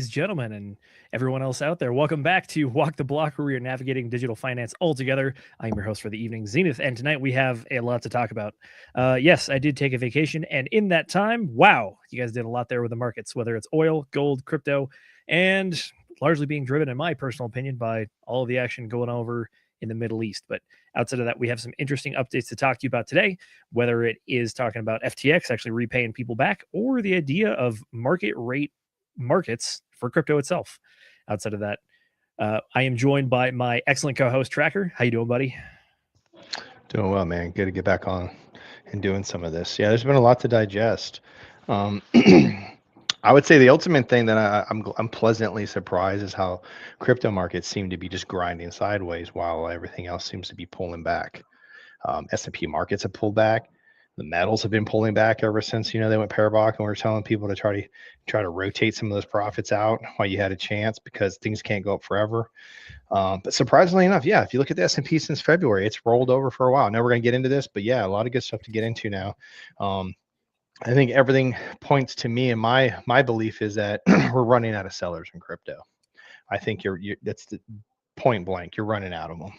ladies, gentlemen, and everyone else out there. Welcome back to Walk the Block, where we are navigating digital finance all together. I'm your host for the evening, Zenith, and tonight we have a lot to talk about. Yes, I did take a vacation, and in that time, wow, you guys did a lot there with the markets, whether it's oil, gold, crypto, and largely being driven, in my personal opinion, by all of the action going over in the Middle East. But outside of that, we have some interesting updates to talk to you about today, whether it is talking about FTX actually repaying people back or the idea of market rate markets for crypto itself. Outside of that, I am joined by my excellent co-host Tracker. How you doing, buddy? Doing well, man. Good to get back on and doing some of this. Yeah, there's been a lot to digest. I would say the ultimate thing that I'm pleasantly surprised is how crypto markets seem to be just grinding sideways while everything else seems to be pulling back. S&P markets have pulled back. The metals have been pulling back ever since they went parabolic, and we were telling people to try to rotate some of those profits out while you had a chance because things can't go up forever. But surprisingly enough, yeah, if you look at the S&P since February, it's rolled over for a while. Now we're going to get into this, but yeah, a lot of good stuff to get into now. I think everything points to me, and my belief is that we're running out of sellers in crypto. I think that's the point blank. You're running out of them.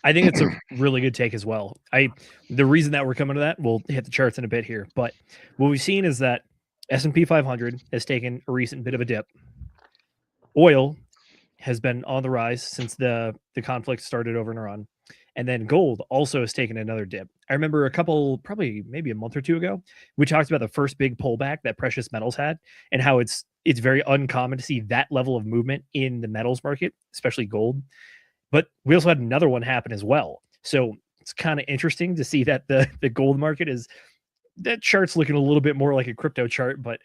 I think it's a really good take as well. The reason that we're coming to that, we'll hit the charts in a bit here, but what we've seen is that S&P 500 has taken a recent bit of a dip. Oil has been on the rise since the conflict started over in Iran. And then gold also has taken another dip. I remember probably maybe a month or two ago, we talked about the first big pullback that precious metals had and how it's very uncommon to see that level of movement in the metals market, especially gold. But we also had another one happen as well. So it's kind of interesting to see that the gold market that chart's looking a little bit more like a crypto chart, but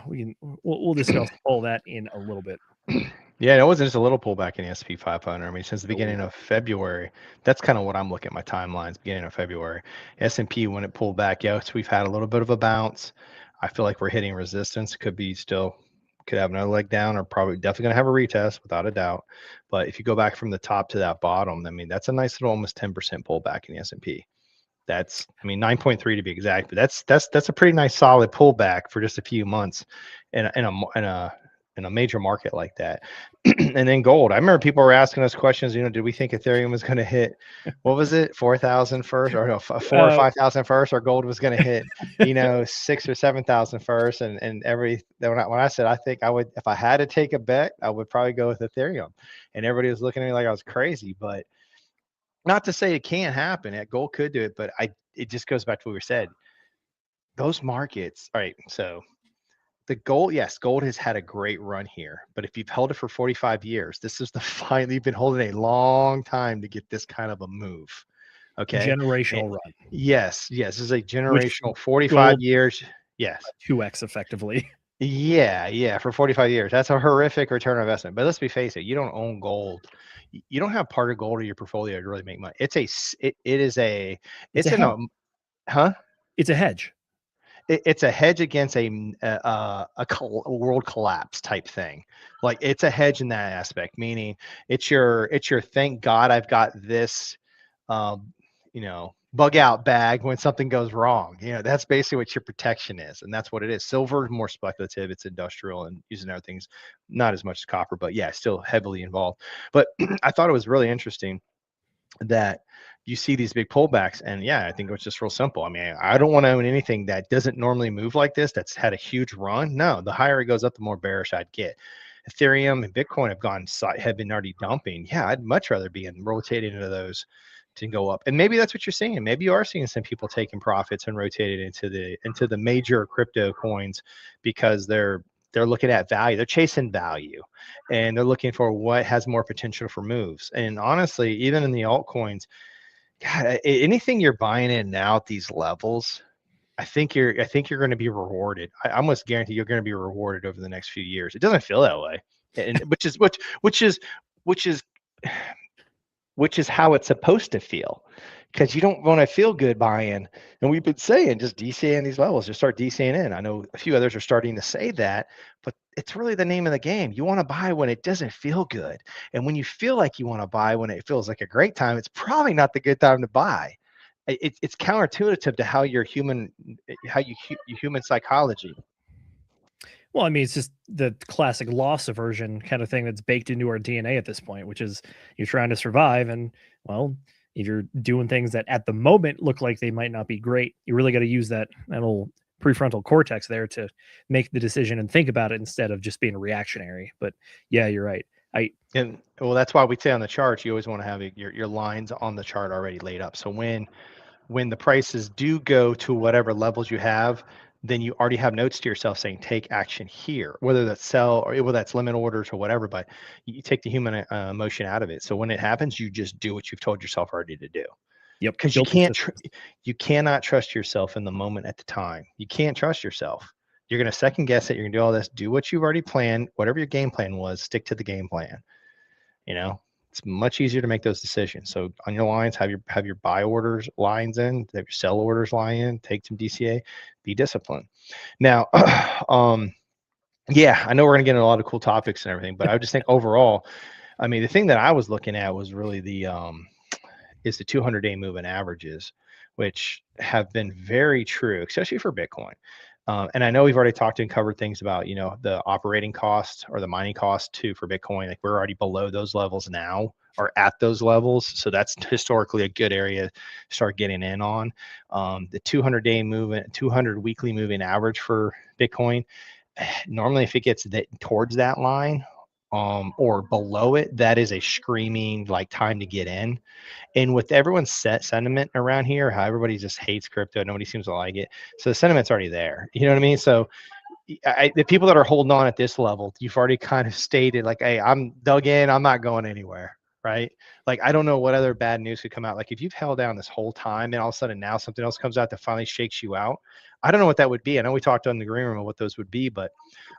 we'll discuss all that in a little bit. Yeah, it wasn't just a little pullback in the S&P 500. I mean, since the beginning of February, that's kind of what I'm looking at my timelines. Beginning of February, S&P when it pulled back, yes, we've had a little bit of a bounce. I feel like we're hitting resistance. Could have another leg down, or probably definitely going to have a retest without a doubt. But if you go back from the top to that bottom, I mean, that's a nice little almost 10% pullback in the S&P. That's, I mean, 9.3 to be exact, but that's a pretty nice solid pullback for just a few months in a major market like that. And then gold. I remember people were asking us questions, did we think Ethereum was going to hit, what was it, 4,000 first, or no, 4,000 or 5,000 first, or gold was going to hit, 6,000 or 7,000 first. And when I said, I think I would, if I had to take a bet, I would probably go with Ethereum. And everybody was looking at me like I was crazy, but not to say it can't happen. Gold could do it, but it just goes back to what we said. Those markets, all right, so the gold, yes, gold has had a great run here, but if you've held it for 45 years, this is you've been holding a long time to get this kind of a move. Okay. Generational run. Yes. This is a generational 45 years. Yes. 2x effectively. Yeah. For 45 years. That's a horrific return on investment. But let's face it, you don't own gold. You don't have part of gold in your portfolio to really make money. It's a hedge. It's a hedge against a world collapse type thing. Like, it's a hedge in that aspect, meaning it's your thank God I've got this, bug out bag when something goes wrong. That's basically what your protection is, and that's what it is. Silver is more speculative. It's industrial and using other things, not as much as copper, but yeah, still heavily involved. But I thought it was really interesting that you see these big pullbacks, and yeah, I think it's just real simple. I mean, I don't want to own anything that doesn't normally move like this, that's had a huge run. No, the higher it goes up, the more bearish I'd get. Ethereum and Bitcoin have been already dumping. Yeah, I'd much rather be rotating into those to go up. And maybe that's what you're seeing. Maybe you are seeing some people taking profits and rotating into the major crypto coins because they're looking at value. They're chasing value, and they're looking for what has more potential for moves. And honestly, even in the altcoins, God, anything you're buying in now at these levels, I think you're going to be rewarded. I almost guarantee you're going to be rewarded over the next few years. It doesn't feel that way, and which is how it's supposed to feel, because you don't want to feel good buying. And we've been saying just DCAing these levels, just start DCAing in. I know a few others are starting to say that, but it's really the name of the game. You want to buy when it doesn't feel good. And when you feel like you want to buy when it feels like a great time, it's probably not the good time to buy. It's counterintuitive to how your human psychology. Well, I mean, it's just the classic loss aversion kind of thing that's baked into our DNA at this point, which is you're trying to survive. And, well, if you're doing things that at the moment look like they might not be great, you really got to use that little prefrontal cortex there to make the decision and think about it instead of just being reactionary. But yeah, you're right. And well, that's why we say on the charts, you always want to have your lines on the chart already laid up. So when the prices do go to whatever levels you have, then you already have notes to yourself saying take action here, whether that's sell or whether that's limit orders or whatever. But you take the human emotion out of it. So when it happens, you just do what you've told yourself already to do. Yep. Because Built the system. you cannot trust yourself in the moment at the time. You can't trust yourself. You're going to second guess it. You're going to do all this. Do what you've already planned. Whatever your game plan was, stick to the game plan. You know, it's much easier to make those decisions. So on your lines, have your buy orders lines in, have your sell orders line in, take some DCA, be disciplined. Now, yeah, I know we're gonna get into a lot of cool topics and everything, but I just think overall, I mean, the thing that I was looking at was really the 200-day moving averages, which have been very true, especially for Bitcoin. And I know we've already talked and covered things about, the operating cost or the mining cost too for Bitcoin. Like we're already below those levels now or at those levels. So that's historically a good area to start getting in on. The 200-day moving, 200 weekly moving average for Bitcoin. Normally, if it gets towards that line or below it, that is a screaming like time to get in. And with everyone's sentiment around here, how everybody just hates crypto, nobody seems to like it. So the sentiment's already there. You know what I mean? So the people that are holding on at this level, you've already kind of stated like, hey, I'm dug in, I'm not going anywhere. Right? Like, I don't know what other bad news could come out. Like if you've held down this whole time and all of a sudden now something else comes out that finally shakes you out, I don't know what that would be. I know we talked on the green room of what those would be, but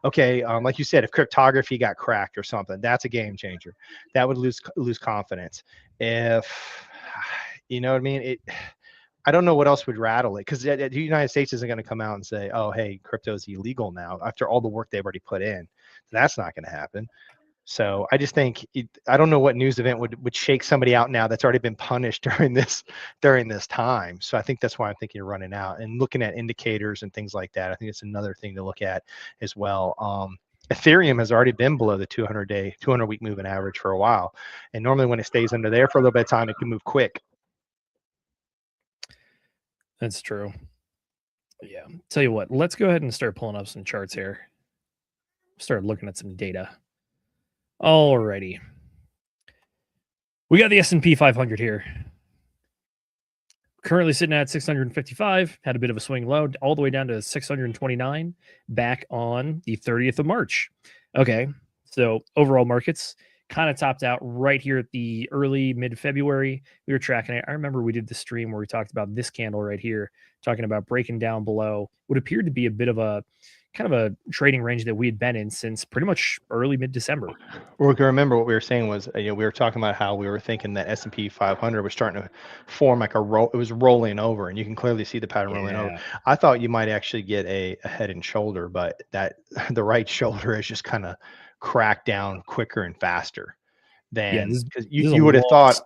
okay, like you said, if cryptography got cracked or something, that's a game changer. That would lose confidence. If you know what I mean, I don't know what else would rattle it, because the United States isn't going to come out and say, "Oh, hey, crypto is illegal now," after all the work they've already put in. That's not going to happen. So I just think I don't know what news event would shake somebody out now that's already been punished during this time. So I think that's why I'm thinking you're running out and looking at indicators and things like that. I think it's another thing to look at as well. Ethereum has already been below the 200-week moving average for a while, and normally when it stays under there for a little bit of time, it can move quick. That's true. Yeah. Tell you what, let's go ahead and start pulling up some charts here. Start looking at some data. Alrighty. We got the S&P 500 here. Currently sitting at 655, had a bit of a swing low, all the way down to 629 back on the 30th of March. Okay, so overall markets kind of topped out right here at the early mid-February. We were tracking it. I remember we did the stream where we talked about this candle right here, talking about breaking down below what appeared to be a bit of a kind of a trading range that we had been in since pretty much early mid-December. Well, remember what we were saying was, we were talking about how we were thinking that S&P 500 was starting to form like a roll. It was rolling over, and you can clearly see the pattern rolling over. I thought you might actually get a head and shoulder, but that the right shoulder has just kind of cracked down quicker and faster than, because you would have thought,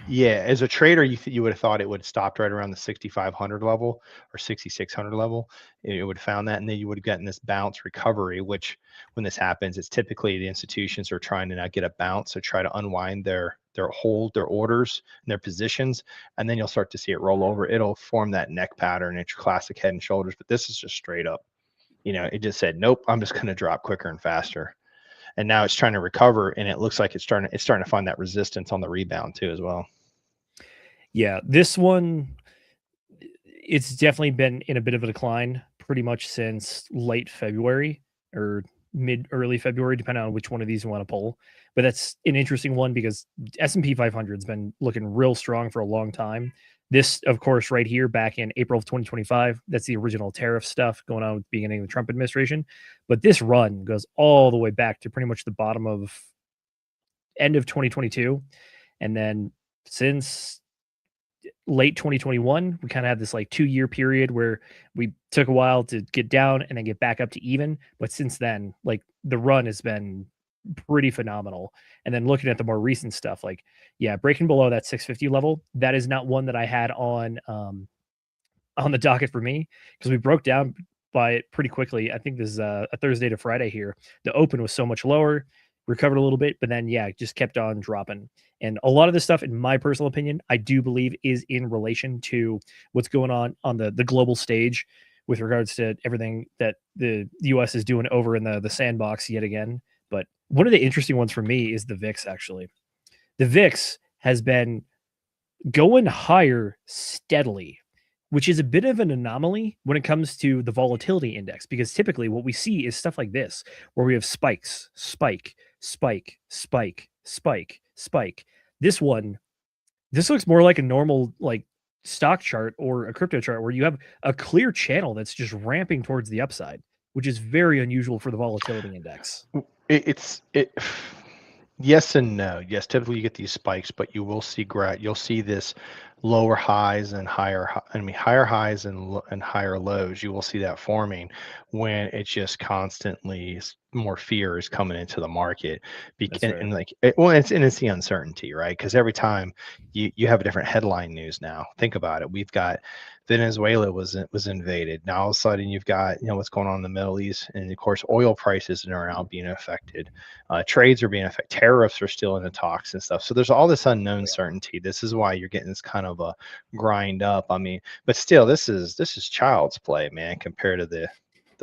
as a trader, you would have thought it would have stopped right around the 6,500 level or 6,600 level. It would have found that, and then you would have gotten this bounce recovery, which when this happens, it's typically the institutions are trying to not get a bounce, so try to unwind their hold, their orders, and their positions, and then you'll start to see it roll over. It'll form that neck pattern. It's classic head and shoulders, but this is just straight up. It just said, nope, I'm just going to drop quicker and faster. And now it's trying to recover, and it looks like it's starting to find that resistance on the rebound too as well. Yeah, this one, it's definitely been in a bit of a decline pretty much since late February or early February, depending on which one of these you want to pull. But that's an interesting one because S&P 500 has been looking real strong for a long time. This, of course, right here back in April of 2025, that's the original tariff stuff going on with the beginning of the Trump administration. But this run goes all the way back to pretty much the bottom of end of 2022. And then since late 2021, we kind of had this like 2-year period where we took a while to get down and then get back up to even. But since then, like the run has been pretty phenomenal. And then looking at the more recent stuff, like, yeah, breaking below that 650 level, that is not one that I had on the docket for me, because we broke down by it pretty quickly. I think this is a Thursday to Friday here. The open was so much lower, recovered a little bit, but then yeah, just kept on dropping. And a lot of this stuff, in my personal opinion, I do believe is in relation to what's going on the global stage with regards to everything that the US is doing over in the sandbox yet again. But one of the interesting ones for me is the VIX, actually. The VIX has been going higher steadily, which is a bit of an anomaly when it comes to the volatility index, because typically what we see is stuff like this, where we have spikes, spike, spike, spike, spike, spike. This one, this looks more like a normal like stock chart or a crypto chart where you have a clear channel that's just ramping towards the upside, which is very unusual for the volatility index. It yes and no. Yes, typically you get these spikes, but you'll see this lower highs and higher highs and higher lows. You will see that forming when it's just constantly more fear is coming into the market. That's fair. And like it's the uncertainty, right? Because every time you have a different headline news now. Think about it. We've got Venezuela was invaded. Now all of a sudden you've got what's going on in the Middle East, and of course oil prices are now being affected. Trades are being affected. Tariffs are still in the talks and stuff. So there's all this unknown certainty. This is why you're getting this kind of a grind up. I mean, but still, this is child's play, man, compared to the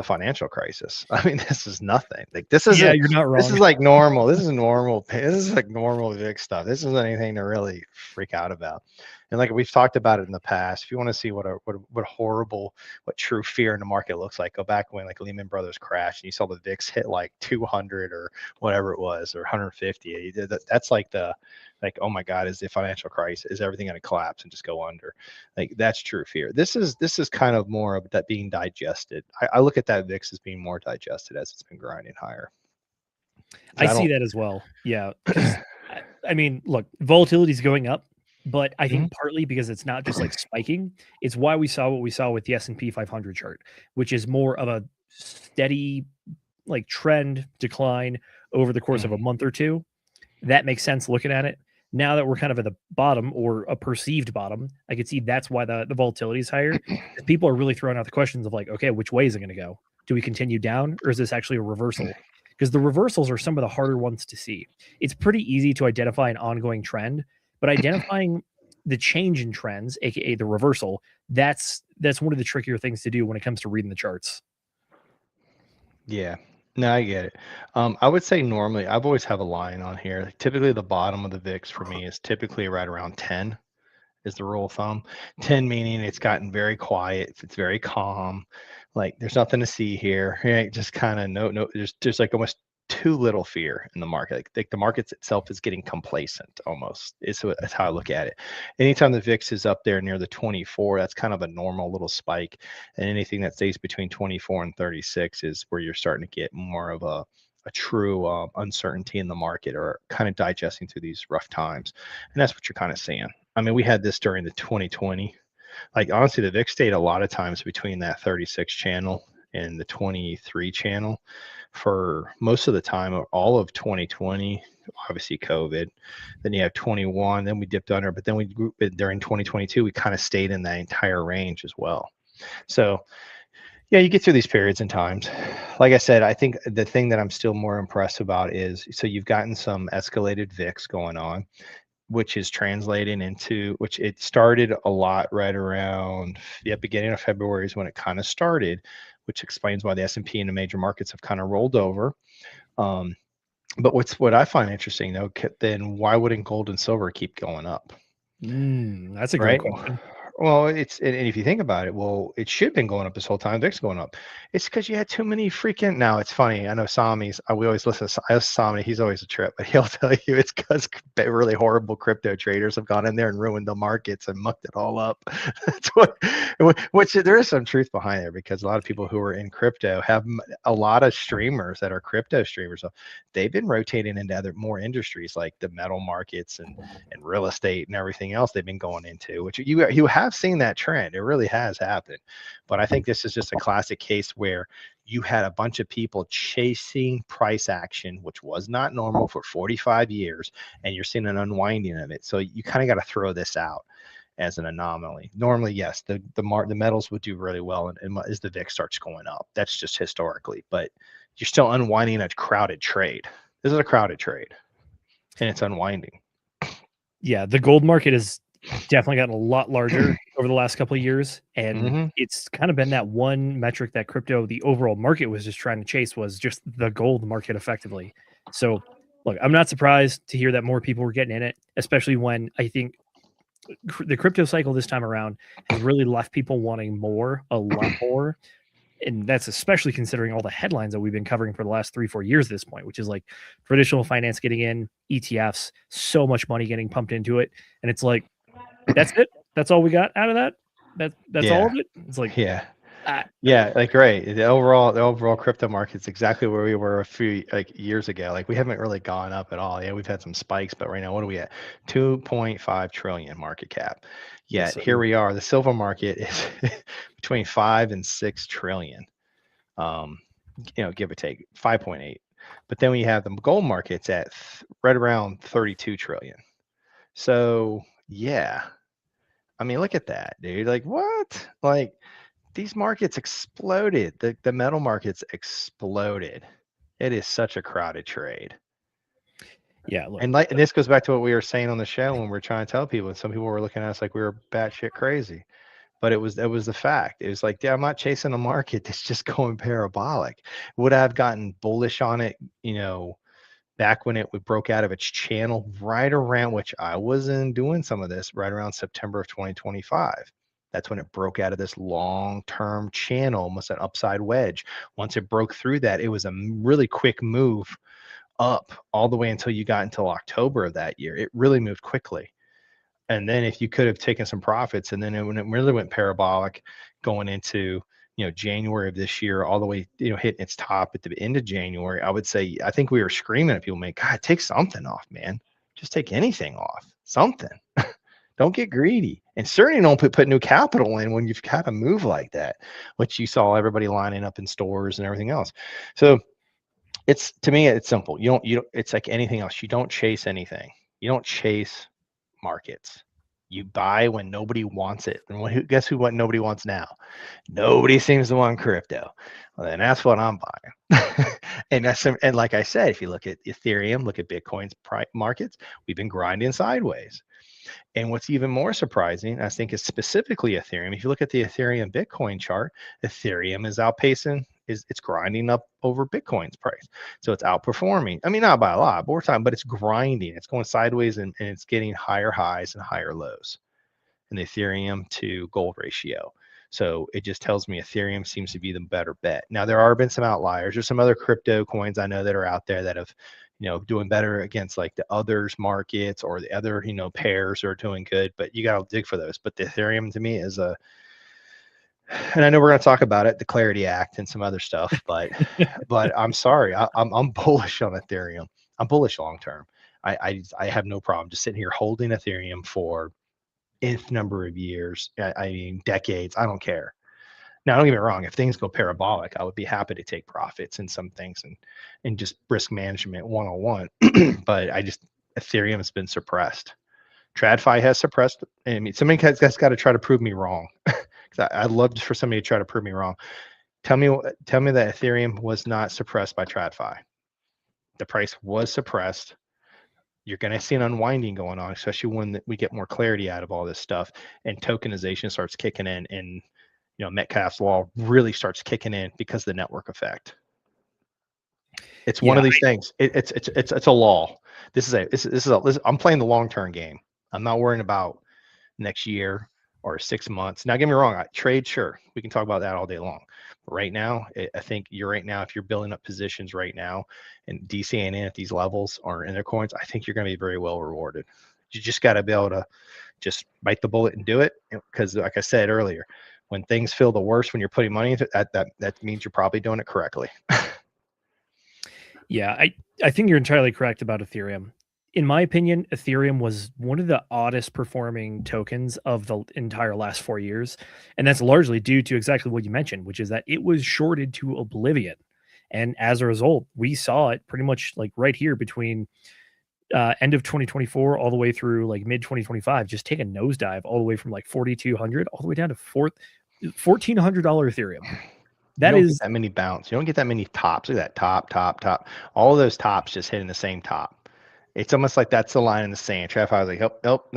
financial crisis. I mean, this is nothing. Like this Yeah, isn't. you're not This wrong. is like normal. This is normal. This is like normal big stuff. This isn't anything to really freak out about. And like we've talked about it in the past, if you want to see what true fear in the market looks like, go back when like Lehman Brothers crashed and you saw the VIX hit like 200 or whatever it was, or 150. That's like oh my God, is the financial crisis? Is everything going to collapse and just go under? Like that's true fear. This is kind of more of that being digested. I look at that VIX as being more digested as it's been grinding higher. I see that as well. Yeah, because I mean, look, volatility is going up, but I think partly because it's not just like spiking. It's why we saw what we saw with the S&P 500 chart, which is more of a steady like trend decline over the course of a month or two. That makes sense looking at it. Now that we're kind of at the bottom or a perceived bottom, I could see that's why the volatility is higher. People are really throwing out the questions of like, okay, which way is it going to go? Do we continue down, or is this actually a reversal? Because the reversals are some of the harder ones to see. It's pretty easy to identify an ongoing trend, but identifying the change in trends, aka the reversal, that's one of the trickier things to do when it comes to reading the charts. Yeah. No, I get it. I would say normally I've always have a line on here. Typically the bottom of the VIX for me is typically right around 10 is the rule of thumb. 10 meaning it's gotten very quiet, it's very calm, like there's nothing to see here, right? Just kind of no, there's like almost too little fear in the market. Like the market itself is getting complacent almost. That's how I look at it. Anytime the VIX is up there near the 24, that's kind of a normal little spike. And anything that stays between 24 and 36 is where you're starting to get more of a true uncertainty in the market, or kind of digesting through these rough times. And that's what you're kind of seeing. I mean, we had this during the 2020. Like honestly, the VIX stayed a lot of times between that 36 channel and the 23 channel for most of the time, all of 2020, obviously COVID. Then you have 21, then we dipped under, but then we grew during 2022, we kind of stayed in that entire range as well. So yeah, you get through these periods and times. Like I said, I think the thing that I'm still more impressed about is, so you've gotten some escalated VIX going on, which is translating into, which it started a lot right around beginning of February is when it kind of started, which explains why the S&P and the major markets have kind of rolled over. But what I find interesting though, then why wouldn't gold and silver keep going up? That's a great Right. question. Well, and if you think about it, well, it should have been going up this whole time. VIX going up. It's because you had too many freaking. Now it's funny. I know Sami's. We always listen to Sami. He's always a trip, but he'll tell you it's because really horrible crypto traders have gone in there and ruined the markets and mucked it all up. That's which there is some truth behind there, because a lot of people who are in crypto have a lot of streamers that are crypto streamers. So they've been rotating into more industries like the metal markets and real estate and everything else they've been going into, which you have seen that trend. It really has happened. But I think this is just a classic case where you had a bunch of people chasing price action, which was not normal for 45 years, and you're seeing an unwinding of it. So you kind of got to throw this out. as an anomaly. Normally, yes, the metals would do really well as the VIX starts going up. That's just historically, but you're still unwinding a crowded trade. This is a crowded trade, and it's unwinding. Yeah, the gold market has definitely gotten a lot larger over the last couple of years, and it's kind of been that one metric that crypto, the overall market, was just trying to chase, was just the gold market effectively. So, look, I'm not surprised to hear that more people were getting in it, especially when I think the crypto cycle this time around has really left people wanting more, a lot more. And that's especially considering all the headlines that we've been covering for the last 3-4 years at this point, which is like traditional finance getting in, ETFs, so much money getting pumped into it. And it's like, that's it. That's all we got out of that. That's all of it. It's like, yeah. Yeah, like right. The overall crypto market's exactly where we were a few years ago. Like we haven't really gone up at all. Yeah, we've had some spikes, but right now, what are we at? 2.5 trillion market cap. Yet here we are. The silver market is between 5 and 6 trillion. Give or take 5.8. But then we have the gold markets at right around 32 trillion. So yeah, I mean, look at that, dude. Like what? Like these markets exploded. The metal markets exploded. It is such a crowded trade. Yeah, look, and this goes back to what we were saying on the show when we are trying to tell people. And some people were looking at us like we were batshit crazy, but it was the fact. It was like, yeah, I'm not chasing a market that's just going parabolic. Would I have gotten bullish on it? Back when it broke out of its channel, right around which I was doing some of this, right around September of 2025. That's when it broke out of this long-term channel, almost an upside wedge. Once it broke through that, it was a really quick move up all the way until you got until October of that year. It really moved quickly. And then if you could have taken some profits, and then when it really went parabolic going into January of this year, all the way, hitting its top at the end of January, I would say, I think we were screaming at people, man, God, take something off, man. Just take anything off, something. Don't get greedy. And certainly don't put new capital in when you've got to move like that, which you saw everybody lining up in stores and everything else. So to me, it's simple. You don't, it's like anything else. You don't chase anything. You don't chase markets. You buy when nobody wants it. And guess what nobody wants now? Nobody seems to want crypto. Well, then that's what I'm buying. and like I said, if you look at Ethereum, look at Bitcoin's markets, we've been grinding sideways. And what's even more surprising, I think, is specifically Ethereum. If you look at the Ethereum Bitcoin chart, Ethereum is outpacing, it's grinding up over Bitcoin's price. So it's outperforming. I mean, not by a lot, but it's grinding. It's going sideways and it's getting higher highs and higher lows in the Ethereum to gold ratio. So it just tells me Ethereum seems to be the better bet. Now, there have been some outliers. There's some other crypto coins I know that are out there that have, doing better against like the others markets or the other, pairs are doing good, but you got to dig for those. But the Ethereum to me is and I know we're going to talk about it, the Clarity Act and some other stuff, but I'm sorry, I'm bullish on Ethereum. I'm bullish long term. I have no problem just sitting here holding Ethereum for nth number of years. I mean, decades. I don't care. Now, don't get me wrong. If things go parabolic, I would be happy to take profits in some things and just risk management 101. But Ethereum has been suppressed. TradFi has suppressed. I mean, somebody has got to try to prove me wrong. I'd love for somebody to try to prove me wrong. Tell me that Ethereum was not suppressed by TradFi. The price was suppressed. You're going to see an unwinding going on, especially when we get more clarity out of all this stuff and tokenization starts kicking in, and Metcalfe's law really starts kicking in because of the network effect. It's one of these things. It's a law. I'm playing the long-term game. I'm not worrying about next year or 6 months. Now, get me wrong. Trade, sure, we can talk about that all day long. But right now, I think if you're building up positions right now and DCing in at these levels or in their coins, I think you're going to be very well rewarded. You just got to be able to just bite the bullet and do it. Because like I said earlier, when things feel the worst, when you're putting money into it, that means you're probably doing it correctly. Yeah, I think you're entirely correct about Ethereum. In my opinion, Ethereum was one of the oddest performing tokens of the entire last 4 years. And that's largely due to exactly what you mentioned, which is that it was shorted to oblivion. And as a result, we saw it pretty much like right here between end of 2024 all the way through like mid 2025 just take a nosedive all the way from like 4,200 all the way down to $1,400 Ethereum. You That don't get is, that many bounce. You don't get that many tops. Look at that top, top, top. All of those tops just hitting the same top. It's almost like that's the line in the sand. Trap I was like, nope.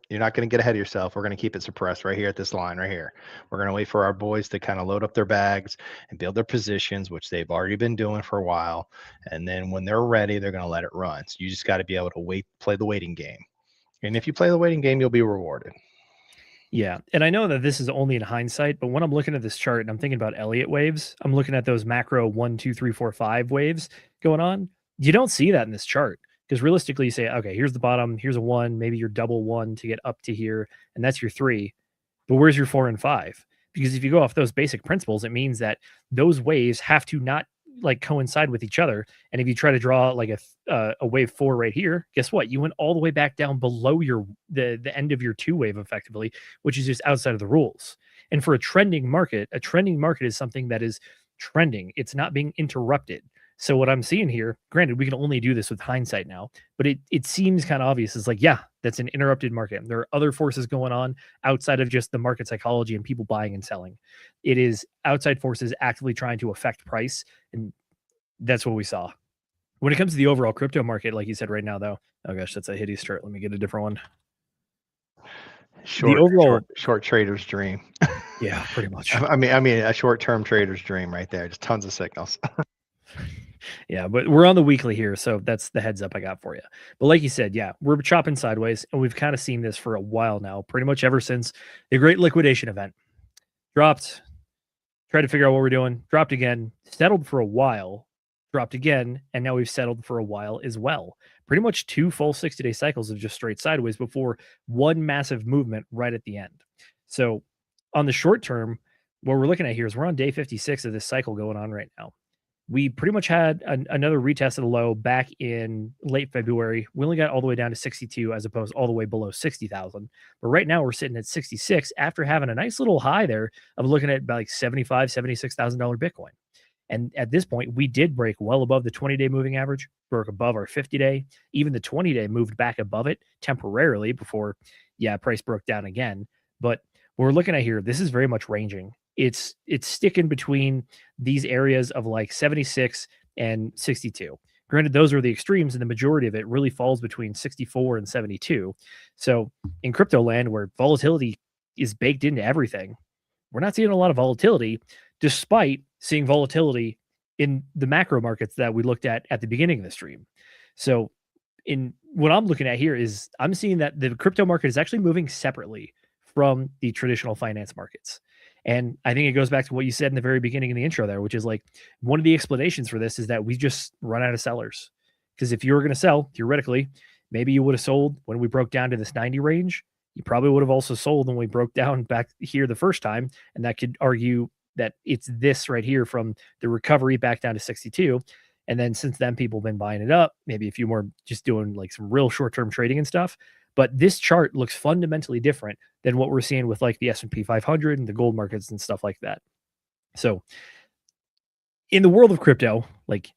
You're not going to get ahead of yourself. We're going to keep it suppressed right here at this line right here. We're going to wait for our boys to kind of load up their bags and build their positions, which they've already been doing for a while. And then when they're ready, they're going to let it run. So you just got to be able to wait, play the waiting game. And if you play the waiting game, you'll be rewarded. yeah. And I know that this is only in hindsight, but when I'm looking at this chart and I'm thinking about Elliott waves, I'm looking at those macro 1, 2, 3, 4, 5 waves going on. You don't see that in this chart because realistically, you say, okay, here's the bottom, here's a 1, maybe your double 1 to get up to here, and that's your 3. But where's your 4 and 5? Because if you go off those basic principles, it means that those waves have to not like coincide with each other. And if you try to draw like a wave 4 right here, guess what? You went all the way back down below your the end of your 2 wave effectively, which is just outside of the rules. And for a trending market is something that is trending. It's not being interrupted. So what I'm seeing here, granted, we can only do this with hindsight now, but it seems kind of obvious. It's like, yeah, that's an interrupted market. There are other forces going on outside of just the market psychology and people buying and selling. It is outside forces actively trying to affect price, and that's what we saw. When it comes to the overall crypto market, like you said right now, though, oh gosh, that's a hideous chart. Let me get a different one. Short trader's dream. Yeah, pretty much. I mean, a short-term trader's dream right there. Just tons of signals. Yeah, but we're on the weekly here, so that's the heads up I got for you. But like you said, yeah, we're chopping sideways, and we've kind of seen this for a while now, pretty much ever since the Great Liquidation event. Dropped, tried to figure out what we're doing, dropped again, settled for a while, dropped again, and now we've settled for a while as well. Pretty much 2 full 60-day cycles of just straight sideways before one massive movement right at the end. So on the short term, what we're looking at here is we're on day 56 of this cycle going on right now. We pretty much had another retest of the low back in late February. We only got all the way down to 62 as opposed all the way below 60,000. But right now we're sitting at 66 after having a nice little high there of looking at about like $76,000 Bitcoin. And at this point, we did break well above the 20-day moving average, broke above our 50-day. Even the 20-day moved back above it temporarily before, price broke down again. But what we're looking at here, this is very much ranging. It's sticking between these areas of like 76 and 62. Granted, those are the extremes, and the majority of it really falls between 64 and 72. So in crypto land, where volatility is baked into everything, we're not seeing a lot of volatility, despite seeing volatility in the macro markets that we looked at the beginning of the stream. So in what I'm looking at here is I'm seeing that the crypto market is actually moving separately from the traditional finance markets. And I think it goes back to what you said in the very beginning in the intro there, which is like one of the explanations for this is that we just run out of sellers. Because if you were going to sell, theoretically, maybe you would have sold when we broke down to this 90 range. You probably would have also sold when we broke down back here the first time. And that could argue that it's this right here from the recovery back down to 62. And then since then, people have been buying it up, maybe a few more just doing like some real short-term trading and stuff. But this chart looks fundamentally different than what we're seeing with like the S&P 500 and the gold markets and stuff like that. So in the world of crypto, like,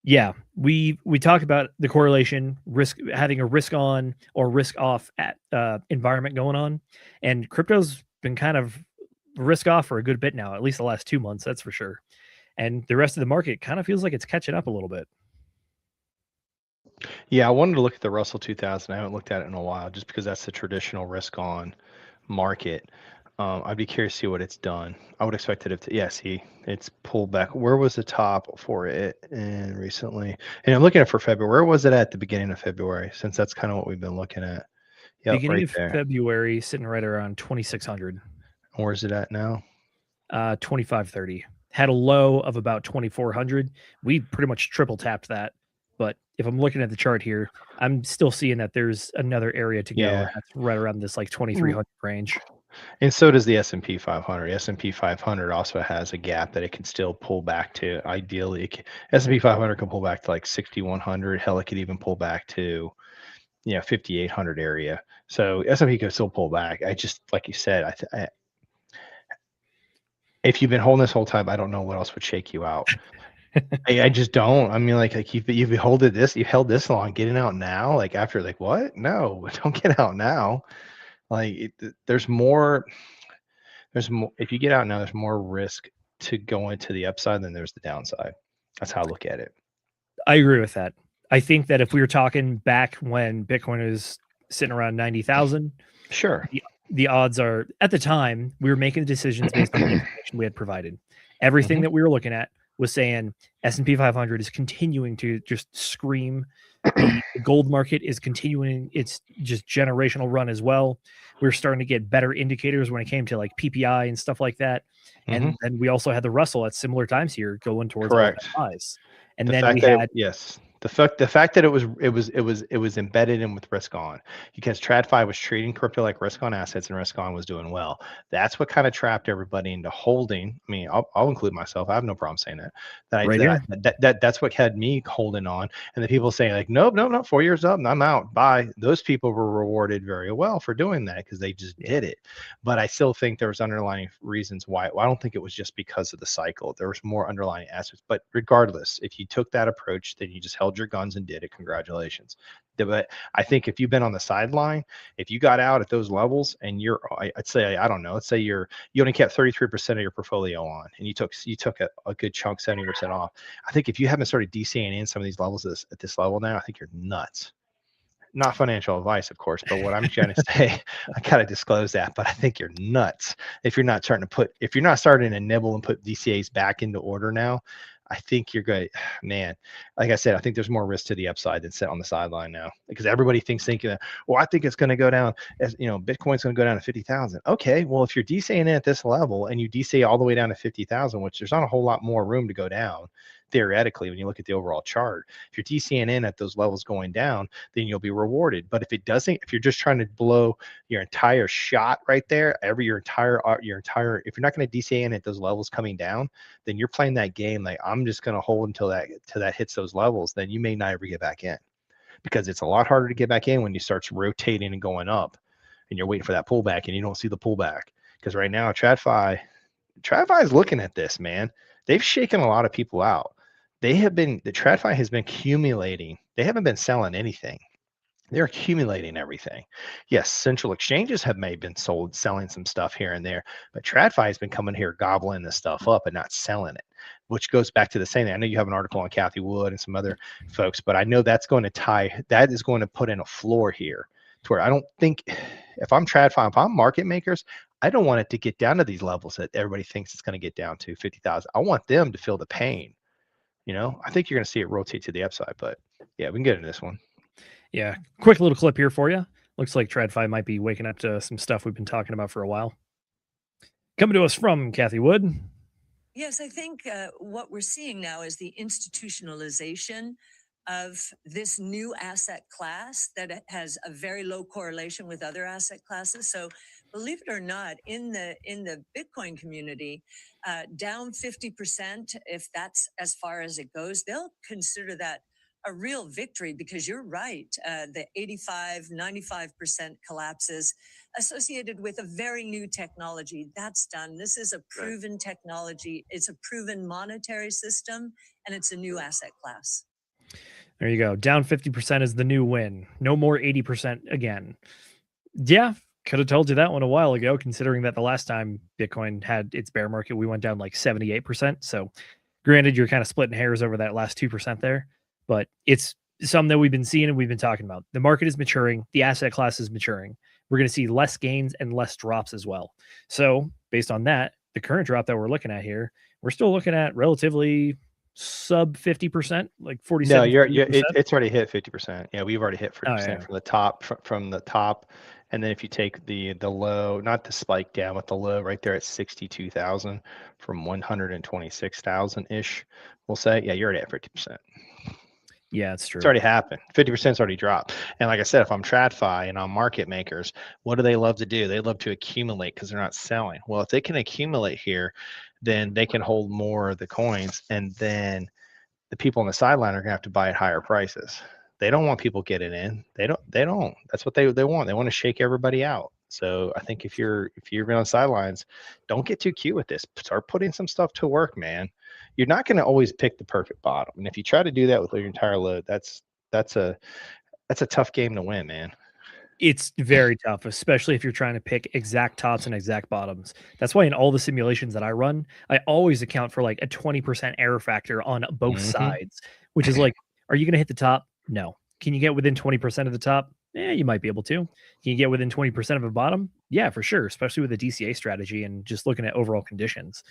yeah, we talk about the correlation, risk, having a risk on or risk off at environment going on. And crypto's been kind of risk off for a good bit now, at least the last 2 months, that's for sure. And the rest of the market kind of feels like it's catching up a little bit. Yeah, I wanted to look at the Russell 2000. I haven't looked at it in a while just because that's the traditional risk on market. I'd be curious to see what it's done. I would expect it see, it's pulled back. Where was the top for it and recently? And I'm looking at for February. Where was it at the beginning of February? Since that's kind of what we've been looking at. Yeah, beginning right of there. February, sitting right around 2,600. Where's it at now? 2530. Had a low of about 2,400. We pretty much triple tapped that. But if I'm looking at the chart here, I'm still seeing that there's another area to go. Yeah. That's right around this like 2,300 range. And so does the S&P 500. S&P 500 also has a gap that it can still pull back to. Ideally, S&P 500 can pull back to like 6,100. Hell, it could even pull back to 5,800 area. So S&P could still pull back. I just, like you said, if you've been holding this whole time, I don't know what else would shake you out. I just don't. I mean, like you've held this long, getting out now, like after like what? No, don't get out now. Like there's more. There's more. If you get out now, there's more risk to go into the upside than there's the downside. That's how I look at it. I agree with that. I think that if we were talking back when Bitcoin was sitting around 90,000, Sure. the odds are at the time we were making decisions based on the information we had provided. Everything Mhm. that we were looking at was saying S&P 500 is continuing to just scream. The gold market is continuing its just generational run as well. We're starting to get better indicators when it came to like PPI and stuff like that. Mhm. And then we also had the Russell at similar times here going towards all-time Correct. highs. And The then fact we that had yes, the fact that it was embedded in with risk on, because TradFi was treating crypto like risk on assets and risk on was doing well. That's what kind of trapped everybody into holding. I mean, I'll include myself. I have no problem saying that. right here. That's what had me holding on. And the people saying like, nope, nope, nope, 4 years up, and I'm out. Bye. Those people were rewarded very well for doing that because they just Yeah. did it. But I still think there was underlying reasons why. Well, I don't think it was just because of the cycle. There was more underlying aspects. But regardless, if you took that approach, then you just held your guns and did it. Congratulations. But I think if you've been on the sideline, if you got out at those levels and I'd say, I don't know, let's say you only kept 33% of your portfolio on and you took a good chunk, 70% off. I think if you haven't started DCing in some of these levels at this level now, I think you're nuts. Not financial advice, of course, but what I'm trying to say, I gotta disclose that, but I think you're nuts if you're not starting to nibble and put DCAs back into order now. I think you're good, man. Like I said, I think there's more risk to the upside than sit on the sideline now because everybody thinking, well, I think it's going to go down as Bitcoin's going to go down to 50,000. Okay, well, if you're DCAing in at this level and you DCA all the way down to 50,000, which there's not a whole lot more room to go down theoretically when you look at the overall chart. If you're DCAing in at those levels going down, then you'll be rewarded. But if it doesn't, if you're just trying to blow your entire shot right there, if you're not going to DCA in at those levels coming down, then you're playing that game like I'm just going to hold until that hits those levels. Then you may not ever get back in because it's a lot harder to get back in when you start rotating and going up, and you're waiting for that pullback and you don't see the pullback. Because right now, TradFi is looking at this, man. They've shaken a lot of people out. The TradFi has been accumulating. They haven't been selling anything. They're accumulating everything. Yes, central exchanges have maybe been selling some stuff here and there, but TradFi has been coming here gobbling this stuff up and not selling it, which goes back to the same thing. I know you have an article on Kathy Wood and some other folks, but I know that is going to put in a floor here to where I don't think if I'm TradFi, if I'm market makers, I don't want it to get down to these levels that everybody thinks it's going to get down to 50,000. I want them to feel the pain. I think you're going to see it rotate to the upside, but yeah, we can get into this one. Yeah. Quick little clip here for you. Looks like TradFi might be waking up to some stuff we've been talking about for a while. Coming to us from Kathy Wood. Yes, I think what we're seeing now is the institutionalization of this new asset class that has a very low correlation with other asset classes. So, believe it or not, in the Bitcoin community, down 50%, if that's as far as it goes, they'll consider that a real victory because you're right. The 85, 95% collapses associated with a very new technology. That's done. This is a proven technology. It's a proven monetary system, and it's a new asset class. There you go. Down 50% is the new win. No more 80% again. Yeah, could have told you that one a while ago, considering that the last time Bitcoin had its bear market, we went down like 78%. So granted, you're kind of splitting hairs over that last 2% there, but it's something that we've been seeing and we've been talking about. The market is maturing. The asset class is maturing. We're going to see less gains and less drops as well. So based on that, the current drop that we're looking at here, we're still looking at relatively sub 50%, like 47. No, it's already hit 50%. Yeah, we've already hit 50% yeah. from the top, from the top. And then if you take the low, not the spike down, but the low right there at 62,000 from 126,000 ish, we'll say, yeah, you're already at 50%. Yeah, it's true. It's already happened. 50%'s already dropped. And like I said, if I'm TradFi and I'm market makers, what do they love to do? They love to accumulate because they're not selling. Well, if they can accumulate here, then they can hold more of the coins, and then the people on the sideline are gonna have to buy at higher prices. They don't want people getting in. They don't. That's what they want. They want to shake everybody out. So I think if you're on the sidelines, don't get too cute with this. Start putting some stuff to work, man. you're not going to always pick the perfect bottom. And if you try to do that with your entire load, that's a tough game to win, man. It's very tough, especially if you're trying to pick exact tops and exact bottoms. That's why in all the simulations that I run, I always account for like a 20% error factor on both sides, which is like, are you going to hit the top? No. Can you get within 20% of the top? You might be able to. Can you get within 20% of the bottom? Yeah, for sure, especially with the DCA strategy and just looking at overall conditions.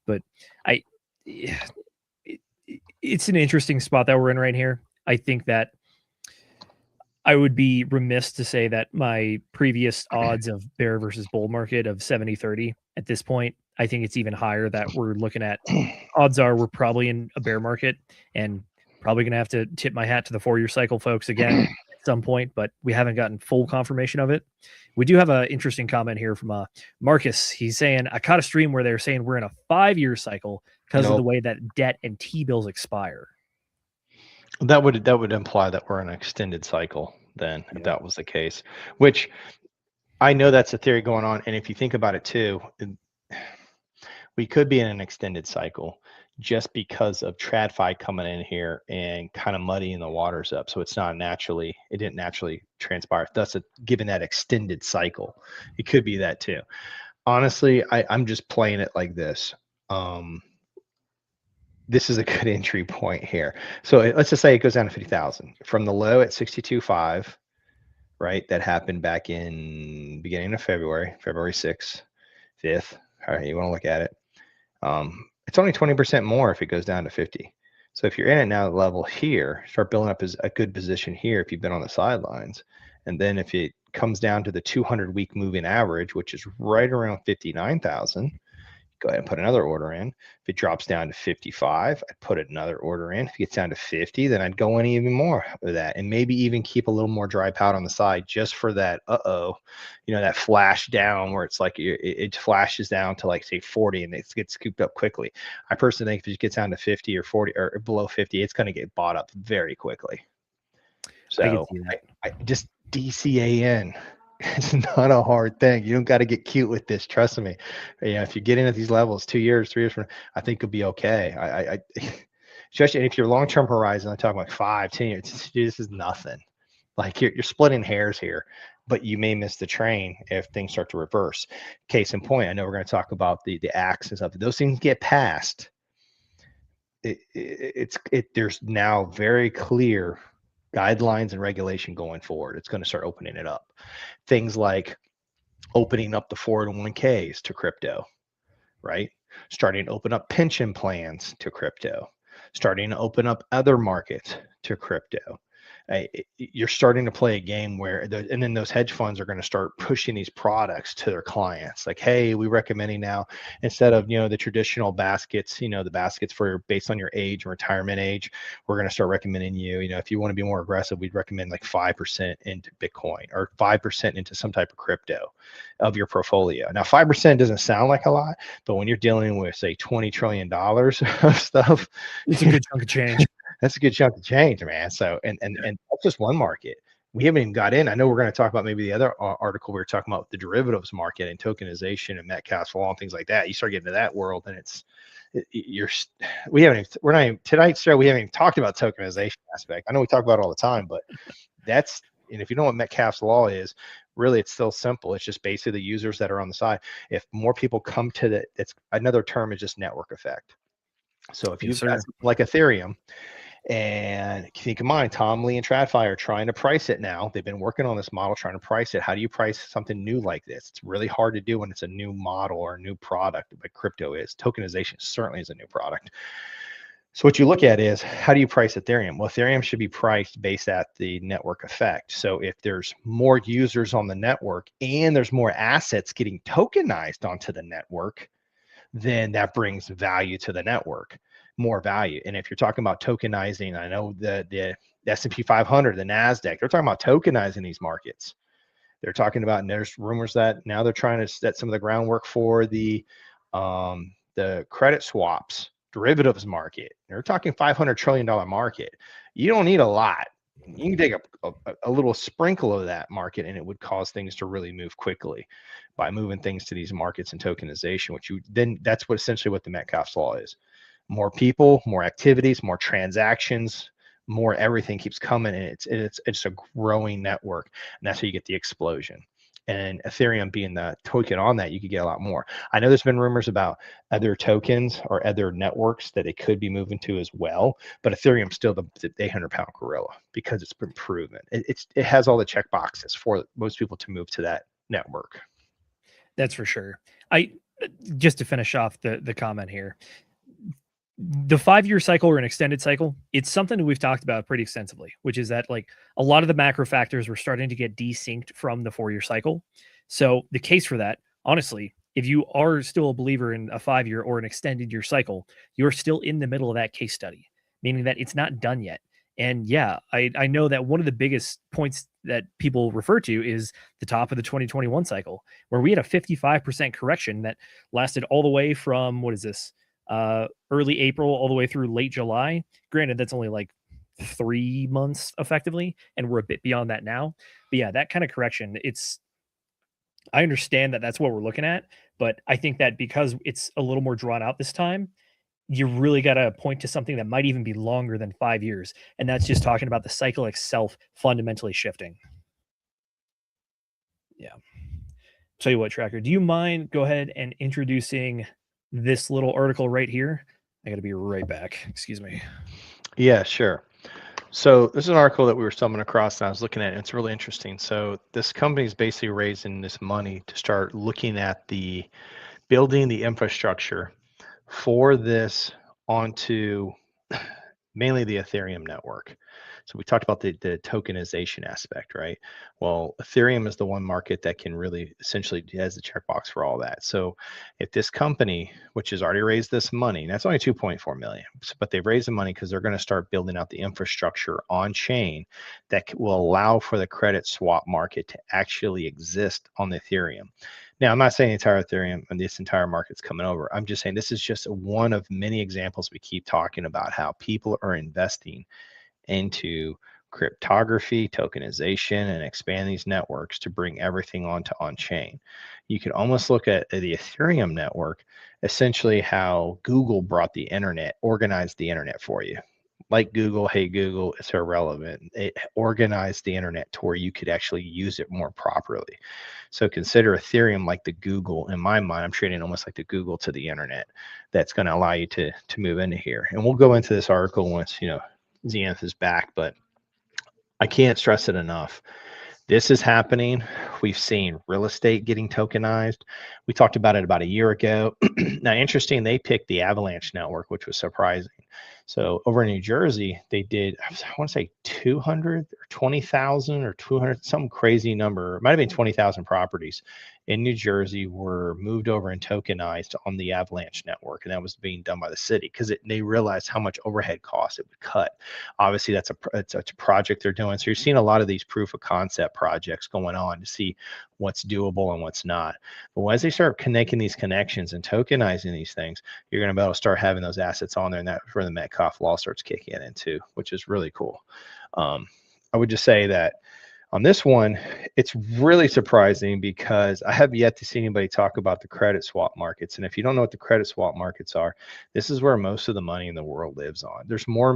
But it's an interesting spot that we're in right here. I think that I would be remiss to say that my previous odds of bear versus bull market of 70-30 at this point, I think it's even higher that we're looking at. Odds are we're probably in a bear market and probably going to have to tip my hat to the 4-year cycle folks again at some point, but we haven't gotten full confirmation of it. We do have an interesting comment here from Marcus. He's saying, I caught a stream where they're saying we're in a 5-year cycle because of the way that debt and T-bills expire. That would imply that we're in an extended cycle then, if that was the case, which I know that's a theory going on. And if you think about it too, we could be in an extended cycle just because of TradFi coming in here and kind of muddying the waters up. So it didn't naturally transpire. Thus, given that extended cycle, it could be that too. Honestly, I'm just playing it like this. This is a good entry point here. So let's just say it goes down to 50,000 from the low at 62.5, right? That happened back in beginning of February 6th, 5th, however you want to look at it. It's only 20% more if it goes down to 50. So if you're in it now, the level here, start building up a good position here if you've been on the sidelines. And then if it comes down to the 200-week moving average, which is right around 59,000, go ahead and put another order in. If it drops down to 55, I'd put another order in. If it gets down to 50, then I'd go in even more with that, and maybe even keep a little more dry powder on the side just for that, that flash down where it's like it flashes down to like say 40 and it gets scooped up quickly. I personally think if it gets down to 50 or 40 or below 50, it's going to get bought up very quickly. So I just DCAN. It's not a hard thing. You don't got to get cute with this. Trust me. If you get in at these levels 2 years, 3 years from now, I think you'll be okay. I especially if your long-term horizon, I'm talking like 5, 10 years, this is nothing. Like you're splitting hairs here, but you may miss the train if things start to reverse. Case in point, I know we're going to talk about the acts and stuff. If those things get passed, there's now very clear guidelines and regulation going forward. It's going to start opening it up. Things like opening up the 401ks to crypto, right? Starting to open up pension plans to crypto, starting to open up other markets to crypto. You're starting to play a game where, and then those hedge funds are going to start pushing these products to their clients. Like, hey, we recommending now, instead of, the traditional baskets, the baskets based on your age and retirement age, we're going to start recommending you, if you want to be more aggressive, we'd recommend like 5% into Bitcoin or 5% into some type of crypto of your portfolio. Now, 5% doesn't sound like a lot, but when you're dealing with say $20 trillion of stuff, it's a good chunk of change. That's a good chunk of change, man. So, and that's just one market. We haven't even got in. I know we're going to talk about maybe the other article we were talking about, the derivatives market and tokenization and Metcalfe's law and things like that. You start getting to that world, and tonight's show, we haven't even talked about tokenization aspect. I know we talk about it all the time, but and if you know what Metcalfe's law is, really it's still simple. It's just basically the users that are on the side. If more people come to it's another term is just network effect. So if you've got like Ethereum, and keep in mind, Tom Lee and TradFi are trying to price it now. They've been working on this model, trying to price it. How do you price something new like this? It's really hard to do when it's a new model or a new product, but crypto is. Tokenization certainly is a new product. So what you look at is, how do you price Ethereum? Well, Ethereum should be priced based at the network effect. So if there's more users on the network and there's more assets getting tokenized onto the network, then that brings value to the network. More value. And if you're talking about tokenizing, I know the S&P 500, the NASDAQ, they're talking about tokenizing these markets. They're talking about, and there's rumors that now they're trying to set some of the groundwork for the credit swaps derivatives market. They're talking $500 trillion market. You don't need a lot. You can take a little sprinkle of that market, and it would cause things to really move quickly by moving things to these markets and tokenization, that's essentially what the Metcalfe's law is. more people, more activities, more transactions, more everything keeps coming, and it's a growing network, and that's how you get the explosion. And Ethereum being the token on that, you could get a lot more. I know there's been rumors about other tokens or other networks that it could be moving to as well, but Ethereum's still the 800-pound gorilla because it's been proven. It has all the check boxes for most people to move to that network. That's for sure. I just to finish off the comment here, the 5-year cycle or an extended cycle, it's something that we've talked about pretty extensively, which is that like a lot of the macro factors were starting to get desynced from the 4-year cycle. So the case for that, honestly, if you are still a believer in a 5-year or an extended year cycle, you're still in the middle of that case study, meaning that it's not done yet. And yeah, I know that one of the biggest points that people refer to is the top of the 2021 cycle, where we had a 55% correction that lasted all the way from, what is this? Early April all the way through late July. Granted, that's only like 3 months effectively, and we're a bit beyond that now. But yeah, that kind of correction, I understand that that's what we're looking at, but I think that because it's a little more drawn out this time, you really got to point to something that might even be longer than 5 years. And that's just talking about the cycle itself fundamentally shifting. Yeah. Tell you what, Tracker, do you mind go ahead and introducing this little article right here? I got to be right back. Excuse me. Yeah, sure. So this is an article that we were stumbling across and I was looking at it. It's really interesting. So this company is basically raising this money to start looking at building the infrastructure for this onto mainly the Ethereum network. So we talked about the tokenization aspect, right? Well, Ethereum is the one market that can really essentially has the checkbox for all that. So if this company, which has already raised this money, and that's only 2.4 million, but they've raised the money because they're going to start building out the infrastructure on chain that will allow for the credit swap market to actually exist on the Ethereum. Now, I'm not saying the entire Ethereum and this entire market's coming over. I'm just saying this is just one of many examples we keep talking about how people are investing into cryptography, tokenization, and expand these networks to bring everything onto on-chain. You could almost look at the Ethereum network, essentially how Google brought the internet, organized the internet for you. Like Google, hey Google, it's irrelevant. It organized the internet to where you could actually use it more properly. So consider Ethereum like the Google. In my mind, I'm treating it almost like the Google to the internet. That's going to allow you to move into here. And we'll go into this article once Zenith is back, but I can't stress it enough. This is happening. We've seen real estate getting tokenized. We talked about it about a year ago. Now, interesting, they picked the Avalanche network, which was surprising. So over in New Jersey, they did, I want to say 200 or 20,000 or 200, some crazy number. It might have been 20,000 properties in New Jersey were moved over and tokenized on the Avalanche network. And that was being done by the city because they realized how much overhead costs it would cut. Obviously, that's a project they're doing. So you're seeing a lot of these proof of concept projects going on to see what's doable and what's not. But as they start connecting these connections and tokenizing these things, you're going to be able to start having those assets on there, and that's where the Metcalfe law starts kicking in too, which is really cool. I would just say that on this one, it's really surprising because I have yet to see anybody talk about the credit swap markets. And if you don't know what the credit swap markets are, this is where most of the money in the world lives on. There's more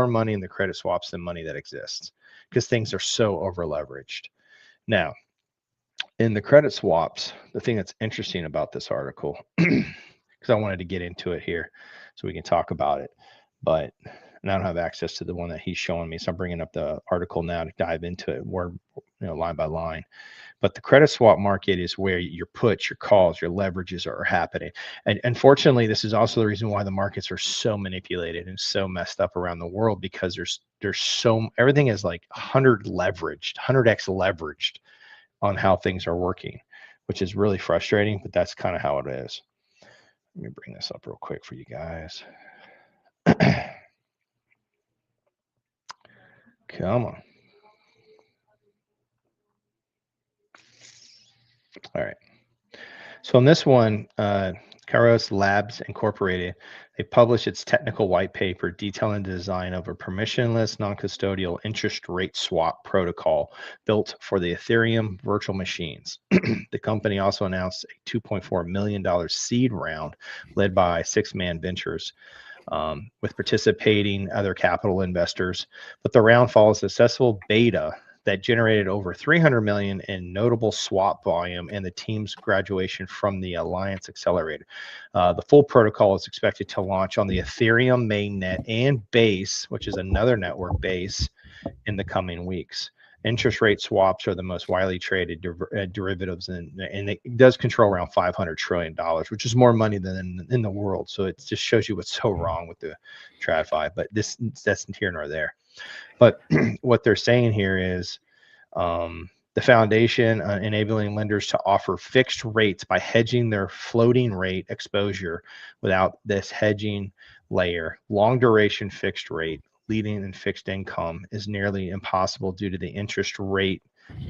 money in the credit swaps than money that exists because things are so over leveraged. Now, in the credit swaps, the thing that's interesting about this article, because I wanted to get into it here so we can talk about it, but and I don't have access to the one that he's showing me, so I'm bringing up the article now to dive into it word, line by line. But the credit swap market is where your puts, your calls, your leverages are happening. And unfortunately, this is also the reason why the markets are so manipulated and so messed up around the world, because everything is like 100x leveraged on how things are working, which is really frustrating, but that's kind of how it is. Let me bring this up real quick for you guys. Come on. All right. So on this one, Kairos Labs Incorporated, they published its technical white paper detailing the design of a permissionless, non-custodial interest rate swap protocol built for the Ethereum virtual machines. The company also announced a $2.4 million seed round led by Six Man Ventures. with participating other capital investors. But the round follows a successful beta that generated over 300 million in notable swap volume and the team's graduation from the Alliance Accelerator. The full protocol is expected to launch on the Ethereum mainnet and Base, which is another network Base, in the coming weeks. Interest rate swaps are the most widely traded derivatives, and it does control around $500 trillion, which is more money than in the world. So it just shows you what's so wrong with the TradFi, but that's here nor there. But what they're saying here is the foundation enabling lenders to offer fixed rates by hedging their floating rate exposure without this hedging layer. Long duration fixed rate leading in fixed income is nearly impossible due to the interest rate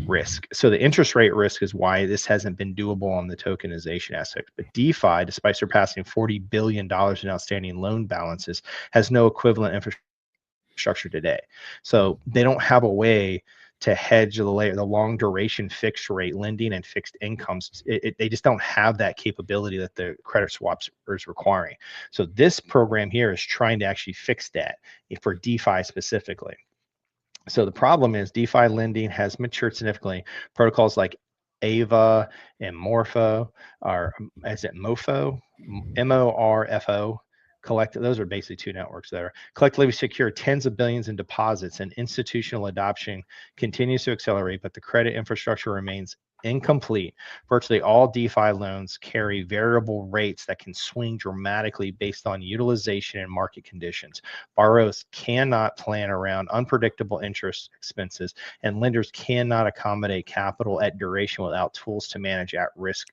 risk. So the interest rate risk is why this hasn't been doable on the tokenization aspect. But DeFi, despite surpassing $40 billion in outstanding loan balances, has no equivalent infrastructure today. So they don't have a way to hedge the long duration fixed rate lending and fixed incomes. They just don't have that capability that the credit swaps is requiring. So this program here is trying to actually fix that for DeFi specifically. So the problem is DeFi lending has matured significantly. Protocols like AVA and Morpho, or is it MOFO? MORFO. Those are basically two networks that are collectively secure tens of billions in deposits, and institutional adoption continues to accelerate, but the credit infrastructure remains incomplete. Virtually all DeFi loans carry variable rates that can swing dramatically based on utilization and market conditions. Borrowers cannot plan around unpredictable interest expenses, and lenders cannot accommodate capital at duration without tools to manage at risk.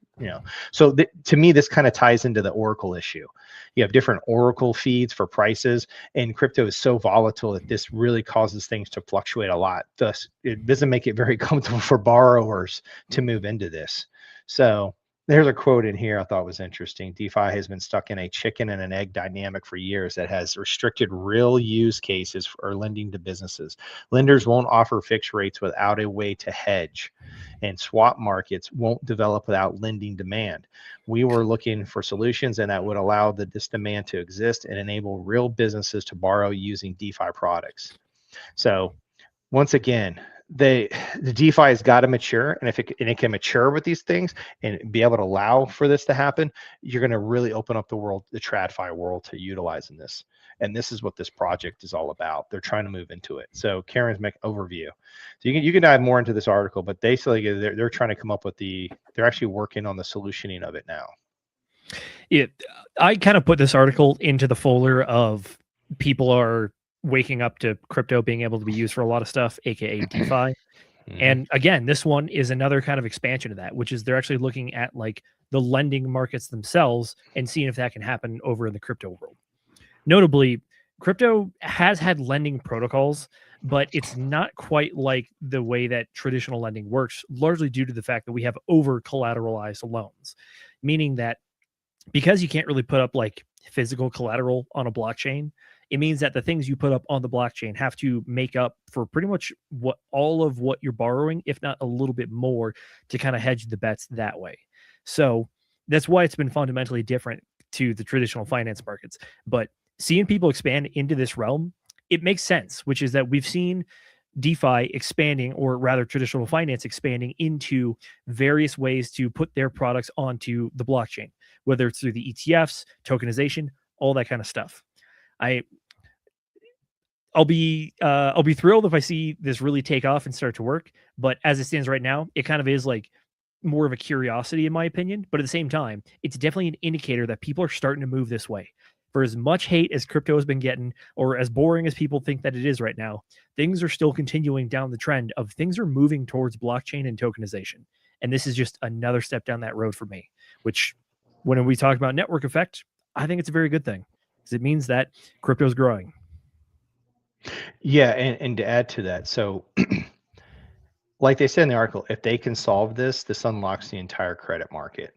So to me, this kind of ties into the Oracle issue. You have different Oracle feeds for prices, and crypto is so volatile that this really causes things to fluctuate a lot. Thus, it doesn't make it very comfortable for borrowers to move into this. So there's a quote in here I thought was interesting. DeFi has been stuck in a chicken and an egg dynamic for years that has restricted real use cases for lending to businesses. Lenders won't offer fixed rates without a way to hedge, and swap markets won't develop without lending demand. We were looking for solutions and that would allow this demand to exist and enable real businesses to borrow using DeFi products. So once again, the DeFi has got to mature, and if it can mature with these things and be able to allow for this to happen, you're going to really open up the world, the TradFi world, to utilizing this. And this is what this project is all about. They're trying to move into it. So Karen's make overview. So you can dive more into this article, but basically they're trying to come up with they're actually working on the solutioning of it now. I kind of put this article into the folder of people are waking up to crypto being able to be used for a lot of stuff, aka DeFi. And again, this one is another kind of expansion of that, which is they're actually looking at like the lending markets themselves and seeing if that can happen over in the crypto world. Notably, crypto has had lending protocols, but it's not quite like the way that traditional lending works, largely due to the fact that we have over collateralized loans, meaning that because you can't really put up like physical collateral on a blockchain, it means that the things you put up on the blockchain have to make up for pretty much all of what you're borrowing, if not a little bit more, to kind of hedge the bets that way. So that's why it's been fundamentally different to the traditional finance markets. But seeing people expand into this realm, it makes sense, which is that we've seen DeFi expanding, or rather traditional finance expanding into various ways to put their products onto the blockchain, whether it's through the ETFs, tokenization, all that kind of stuff. I'll be thrilled if I see this really take off and start to work. But as it stands right now, it kind of is like more of a curiosity, in my opinion. But at the same time, it's definitely an indicator that people are starting to move this way. For as much hate as crypto has been getting, or as boring as people think that it is right now, things are still continuing down the trend of things are moving towards blockchain and tokenization. And this is just another step down that road for me, which when we talk about network effect, I think it's a very good thing, because it means that crypto is growing. Yeah, and to add to that, so like they said in the article, if they can solve this unlocks the entire credit market.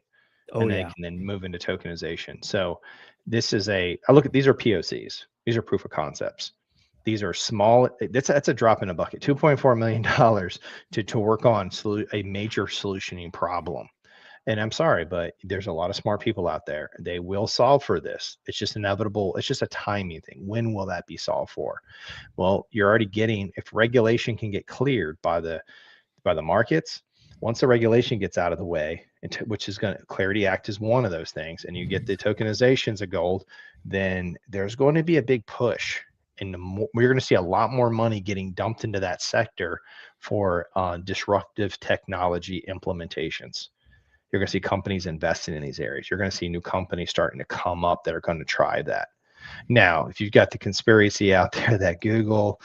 And they can then move into tokenization. So this is I look at, these are POCs. These are proof of concepts. These are small. That's a drop in a bucket. $2.4 million to work on a major solutioning problem. And I'm sorry, but there's a lot of smart people out there. They will solve for this. It's just inevitable. It's just a timing thing. When will that be solved for? Well, you're already getting, if regulation can get cleared by the markets, once the regulation gets out of the way, which is going to, Clarity Act is one of those things, and you get the tokenizations of gold, then there's going to be a big push. And we're going to see a lot more money getting dumped into that sector for disruptive technology implementations. You're going to see companies investing in these areas. You're going to see new companies starting to come up that are going to try that. Now, if you've got the conspiracy out there that Google's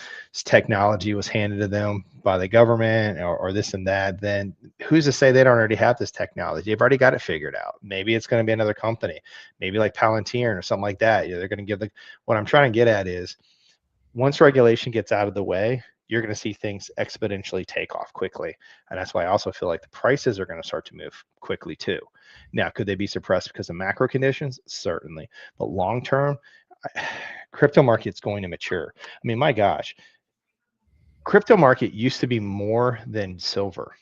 technology was handed to them by the government or this and that, then who's to say they don't already have this technology? They've already got it figured out. Maybe it's going to be another company, maybe like Palantir or something like that. They're going to give what I'm trying to get at is, once regulation gets out of the way, you're going to see things exponentially take off quickly. And that's why I also feel like the prices are going to start to move quickly too. Now, could they be suppressed because of macro conditions? Certainly. But long term, crypto market's going to mature. I mean, my gosh, crypto market used to be more than silver.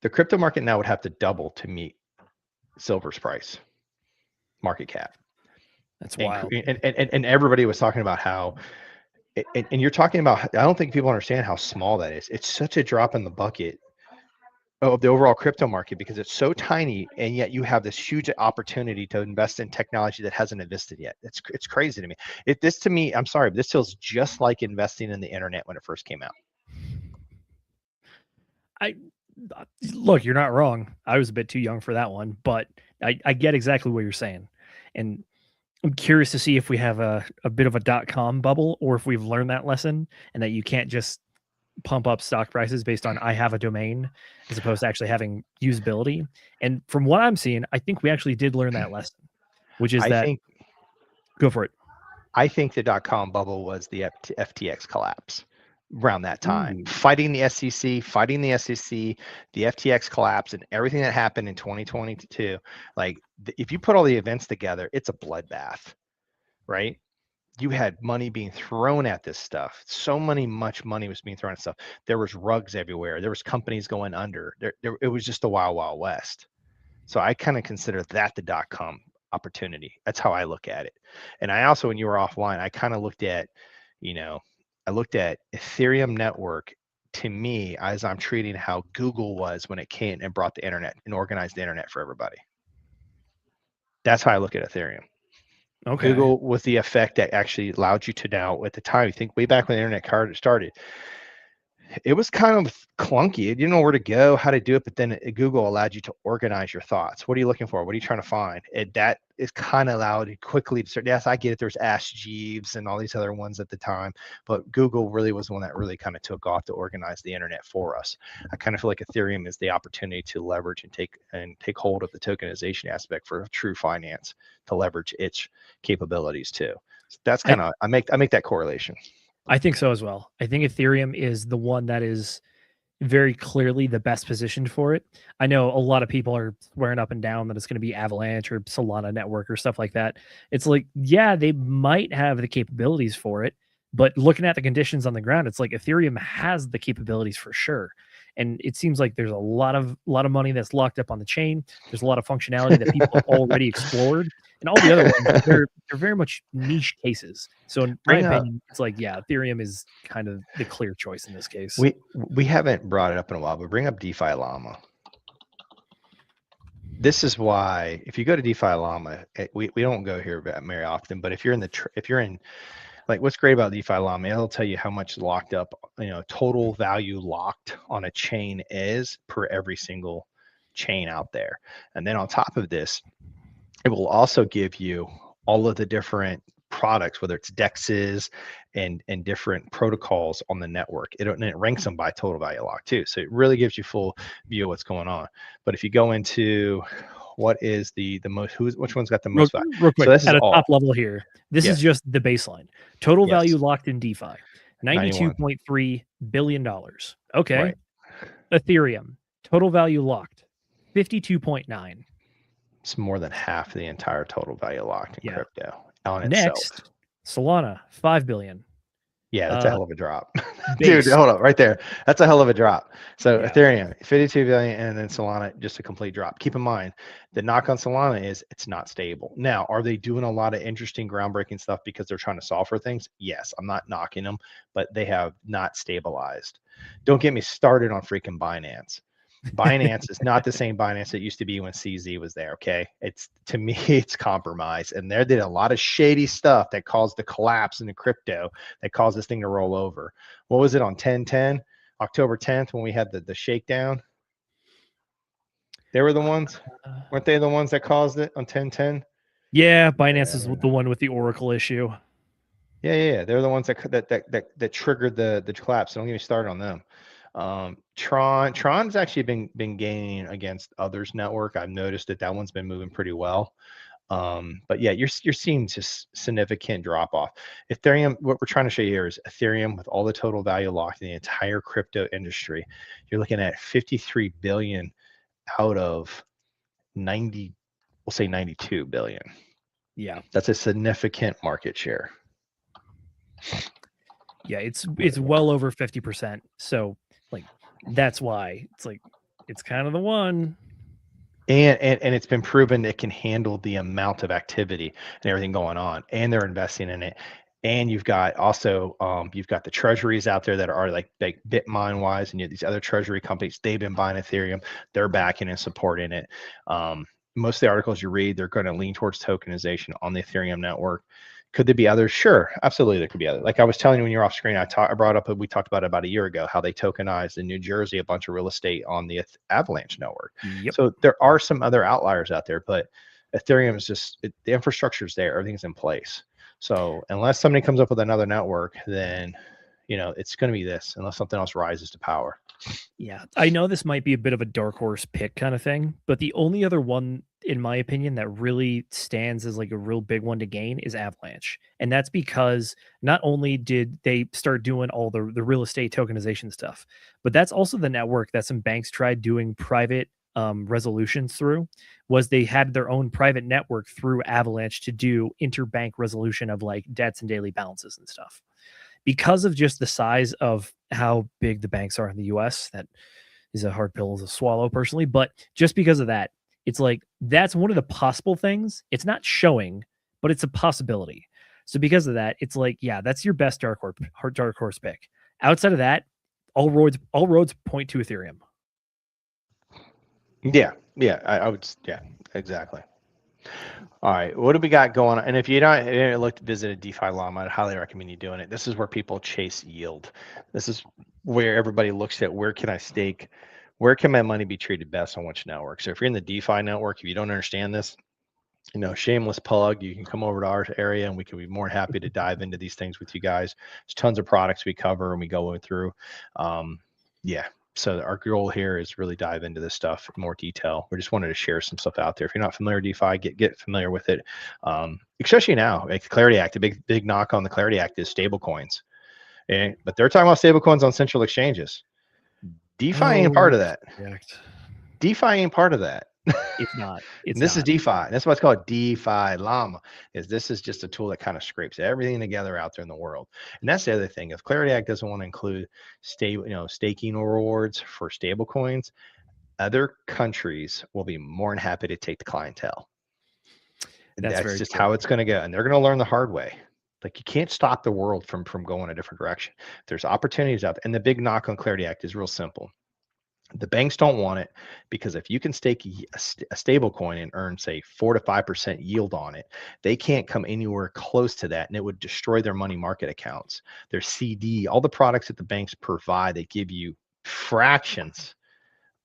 The crypto market now would have to double to meet silver's price, market cap. That's wild. And everybody was talking about how, and you're talking about, I don't think people understand how small that is. It's such a drop in the bucket of the overall crypto market because it's so tiny, and yet you have this huge opportunity to invest in technology that hasn't existed yet. It's crazy to me. This to me, I'm sorry, but this feels just like investing in the internet when it first came out. Look, you're not wrong. I was a bit too young for that one, but I get exactly what you're saying. And I'm curious to see if we have a bit of a .com bubble, or if we've learned that lesson and that you can't just pump up stock prices based on I have a domain as opposed to actually having usability. And from what I'm seeing, I think we actually did learn that lesson, which is go for it. I think the .com bubble was the FTX collapse around that time. Fighting the SEC, the FTX collapse, and everything that happened in 2022. Like, if you put all the events together, it's a bloodbath, right? You had money being thrown at this stuff. Much money was being thrown at stuff. There was rugs everywhere. There was companies going under. It was just the wild, wild west. So I kind of consider that the .com opportunity. That's how I look at it. And I also, when you were offline, I kind of looked at, Ethereum network, to me, as I'm treating how Google was when it came and brought the internet and organized the internet for everybody. That's how I look at Ethereum. Okay. Google was the effect that actually allowed you to now, at the time, you think way back when the internet started, it was kind of clunky. You didn't know where to go, how to do it, but then Google allowed you to organize your thoughts. What are you looking for? What are you trying to find? That is kind of allowed you quickly to start. Yes, I get it. There's Ask Jeeves and all these other ones at the time, but Google really was the one that really kind of took off to organize the internet for us. I kind of feel like Ethereum is the opportunity to leverage and take hold of the tokenization aspect for true finance, to leverage its capabilities too. So that's kind of, I make that correlation. I think so as well. I think Ethereum is the one that is very clearly the best positioned for it. I know a lot of people are swearing up and down that it's going to be Avalanche or Solana Network or stuff like that. It's like, yeah, they might have the capabilities for it, but looking at the conditions on the ground, it's like Ethereum has the capabilities for sure. And it seems like there's a lot of money that's locked up on the chain. There's a lot of functionality that people have already explored, and all the other ones, they're very much niche cases. So in my opinion, it's like, yeah, Ethereum is kind of the clear choice in this case. We haven't brought it up in a while, but bring up DeFi Llama. This is why, if you go to DeFi Llama, we don't go here very often, but if you're in like, what's great about DeFi Llama, it'll tell you how much locked up, total value locked on a chain is per every single chain out there. And then on top of this, it will also give you all of the different products, whether it's DEXs and different protocols on the network. And it ranks them by total value locked too. So it really gives you full view of what's going on. But if you go into what is the most, which one's got the most value? Real quick, so at a top level here, this is just the baseline. Total value locked in DeFi, $92.3 billion. Okay. Right. Ethereum, total value locked, 52.9. It's more than half the entire total value locked in crypto on itself. Next, Solana, $5 billion. Yeah, that's a hell of a drop. Dude, Base. hold up right there. That's a hell of a drop. So Yeah. Ethereum, 52 billion, and then Solana, just a complete drop. Keep in mind, the knock on Solana is it's not stable. Now, are they doing a lot of interesting groundbreaking stuff because they're trying to solve for things? Yes, I'm not knocking them, but they have not stabilized. Don't get me started on freaking Binance. Binance is not the same Binance it used to be when CZ was there. Okay. It's, to me, it's compromised. And they did a lot of shady stuff that caused the collapse in the crypto that caused this thing to roll over. What was it on 10/10, October 10th, when we had the shakedown? They were the ones, weren't they the ones that caused it on 10/10? Yeah, Binance is the one with the Oracle issue. Yeah. They're the ones that triggered the collapse. So don't get me started on them. Tron's actually been gaining against others network. I've noticed that one's been moving pretty well. But yeah, you're seeing just significant drop off. Ethereum, what we're trying to show you here is Ethereum with all the total value locked in the entire crypto industry. You're looking at 53 billion out of 90, we'll say 92 billion. Yeah. That's a significant market share. Yeah, it's well over 50%. So like that's why it's like it's kind of the one. And it's been proven it can handle the amount of activity and everything going on, and they're investing in it. And you've got also you've got the treasuries out there that are like Bitmine wise, and you have these other treasury companies. They've been buying Ethereum, they're backing and supporting it. Most of the articles you read, they're going to lean towards tokenization on the Ethereum network. Could there be others? Sure, absolutely, there could be others. Like I was telling you when you're off screen, I brought up, we talked about it about a year ago, how they tokenized in New Jersey a bunch of real estate on the Avalanche network. Yep. So there are some other outliers out there, but Ethereum is just, the infrastructure is there, everything's in place. So unless somebody comes up with another network, then it's going to be this, unless something else rises to power. Yeah, I know this might be a bit of a dark horse pick kind of thing, but the only other one, in my opinion, that really stands as like a real big one to gain is Avalanche. And that's because not only did they start doing all the real estate tokenization stuff, but that's also the network that some banks tried doing private resolutions through. Was they had their own private network through Avalanche to do interbank resolution of like debts and daily balances and stuff. Because of just the size of how big the banks are in the US, that is a hard pill to swallow personally. But just because of that, it's like that's one of the possible things. It's not showing, but it's a possibility. So because of that, it's like, yeah, that's your best dark horse pick. Outside of that, all roads point to Ethereum. Yeah, I would, yeah, exactly. All right, what do we got going on? And if you don't visit a DeFi Llama, I'd highly recommend you doing it. This is where people chase yield. This is where everybody looks at, where can I stake? Where can my money be treated best on which network? So if you're in the DeFi network, if you don't understand this, shameless plug, you can come over to our area and we can be more happy to dive into these things with you guys. There's tons of products we cover and we go through. Yeah. So our goal here is really dive into this stuff in more detail. We just wanted to share some stuff out there. If you're not familiar with DeFi, get familiar with it. Especially now, like the Clarity Act, the big knock on the Clarity Act is stable coins. But they're talking about stable coins on central exchanges. DeFi ain't part of that. Correct. DeFi ain't part of that. It's not. This is DeFi. That's why it's called DeFi Llama. This is just a tool that kind of scrapes everything together out there in the world. And that's the other thing. If Clarity Act doesn't want to include staking rewards for stable coins, other countries will be more than happy to take the clientele. That's just how it's going to go. And they're going to learn the hard way. Like, you can't stop the world from going a different direction. There's opportunities out there. And the big knock on Clarity Act is real simple. The banks don't want it because if you can stake a stable coin and earn, say, 4 to 5% yield on it, they can't come anywhere close to that, and it would destroy their money market accounts, their CD, all the products that the banks provide. They give you fractions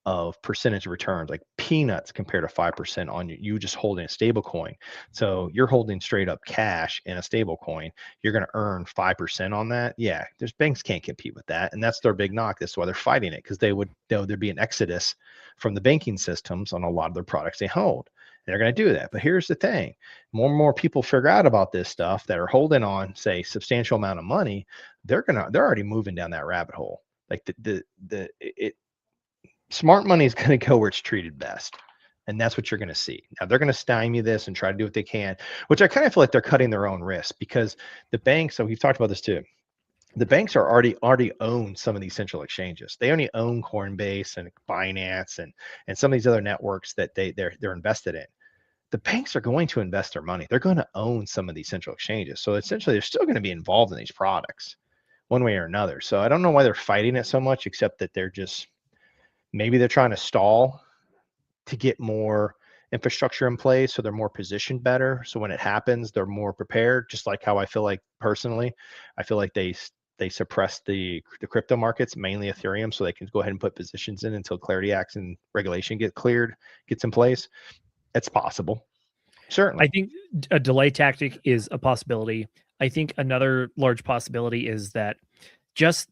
of percentage returns, like peanuts compared to 5% on you just holding a stable coin. So you're holding straight up cash in a stable coin. You're going to earn 5% on that. Yeah, there's banks can't compete with that. And that's their big knock. That's why they're fighting it, because there'd be an exodus from the banking systems on a lot of their products they hold. And they're going to do that. But here's the thing. More and more people figure out about this stuff that are holding on, say, substantial amount of money. They're already moving down that rabbit hole. Like smart money is going to go where it's treated best. And that's what you're going to see. Now, they're going to stymie this and try to do what they can, which I kind of feel like they're cutting their own risk, because the banks, so we've talked about this too, the banks are already own some of these central exchanges. They only own Coinbase and Binance and some of these other networks that they're invested in. The banks are going to invest their money. They're going to own some of these central exchanges. So essentially, they're still going to be involved in these products one way or another. So I don't know why they're fighting it so much, except that maybe they're trying to stall to get more infrastructure in place so they're more positioned better. So when it happens, they're more prepared, just like how I feel like personally, I feel like they suppress the crypto markets, mainly Ethereum, so they can go ahead and put positions in until Clarity Acts and regulation gets in place. It's possible. Certainly. I think a delay tactic is a possibility. I think another large possibility is that just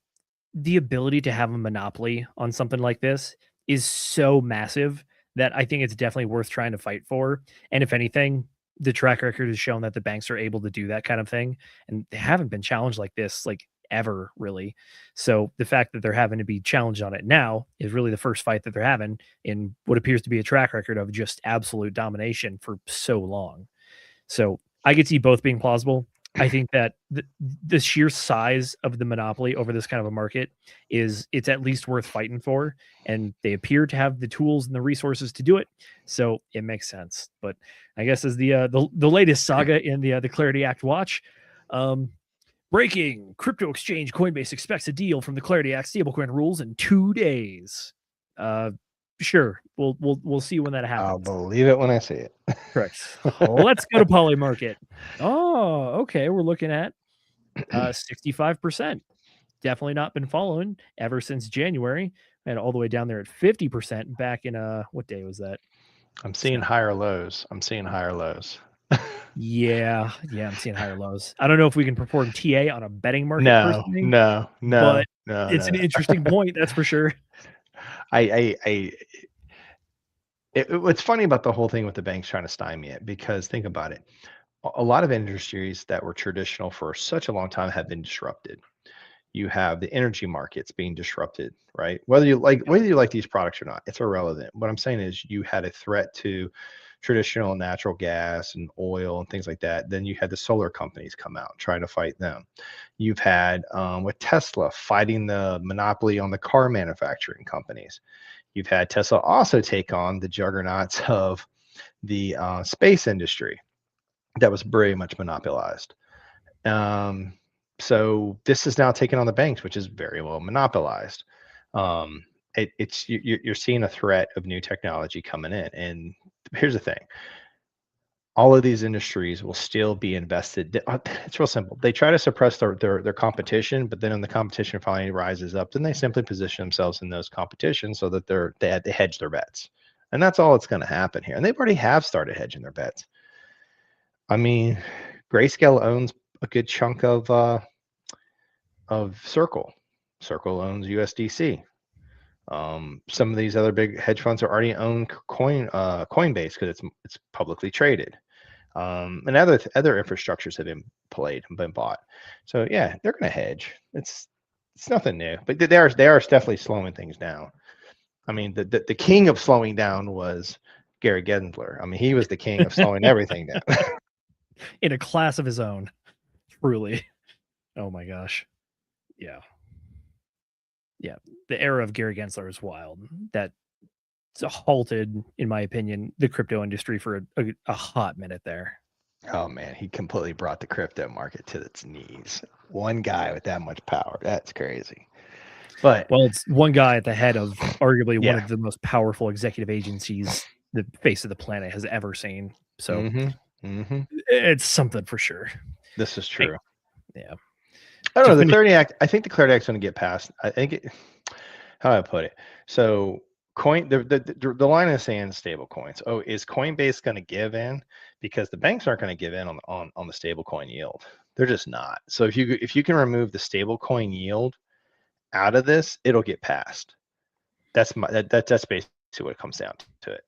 the ability to have a monopoly on something like this is so massive that I think it's definitely worth trying to fight for. And if anything, the track record has shown that the banks are able to do that kind of thing, and they haven't been challenged like this like ever really. So the fact that they're having to be challenged on it now is really the first fight that they're having in what appears to be a track record of just absolute domination for so long. So I could see both being plausible. I think that the sheer size of the monopoly over this kind of a market it's at least worth fighting for, and they appear to have the tools and the resources to do it. So it makes sense. But I guess as the latest saga in the Clarity Act watch, breaking crypto exchange Coinbase expects a deal from the Clarity Act stablecoin rules in 2 days. Sure, we'll see when that happens. I'll believe it when I see it. Correct. Let's go to Polymarket. Oh, okay. We're looking at 65%. Definitely not been following ever since January, and all the way down there at 50% back in what day was that? I'm seeing higher lows. Yeah, I'm seeing higher lows. I don't know if we can perform TA on a betting market. No, but it's an interesting point, that's for sure. What's funny about the whole thing with the banks trying to stymie it, because think about it. A lot of industries that were traditional for such a long time have been disrupted. You have the energy markets being disrupted, right? Whether you like these products or not, it's irrelevant. What I'm saying is you had a threat to traditional natural gas and oil and things like that. Then you had the solar companies come out trying to fight them. You've had with Tesla fighting the monopoly on the car manufacturing companies. You've had Tesla also take on the juggernauts of the space industry that was very much monopolized. So this is now taking on the banks, which is very well monopolized. You're seeing a threat of new technology coming in. And here's the thing. All of these industries will still be invested. It's real simple. They try to suppress their competition, but then when the competition finally rises up, then they simply position themselves in those competitions so that they hedge their bets. And that's all that's going to happen here. And they've already have started hedging their bets. I mean, Grayscale owns a good chunk of Circle. Circle owns USDC. Some of these other big hedge funds are already own Coinbase because it's publicly traded. And other infrastructures have been bought. So yeah, they're going to hedge. It's nothing new, but they are definitely slowing things down. I mean, the king of slowing down was Gary Gensler. I mean, he was the king of slowing everything down. In a class of his own, truly. Oh my gosh. Yeah. The era of Gary Gensler is wild. That halted, in my opinion, the crypto industry for a hot minute there. Oh man, he completely brought the crypto market to its knees. One guy with that much power. That's crazy. But well, it's one guy at the head of arguably one of the most powerful executive agencies the face of the planet has ever seen. So it's something for sure. This is true. Yeah. I don't know. The Clarity Act, I think the Clarity Act's going to get passed. I think how do I put it? So the line in the sand, stable coins. Oh, is Coinbase going to give in? Because the banks aren't going to give in on the stable coin yield. They're just not. So if you can remove the stable coin yield out of this, it'll get passed. That's basically what it comes down to it.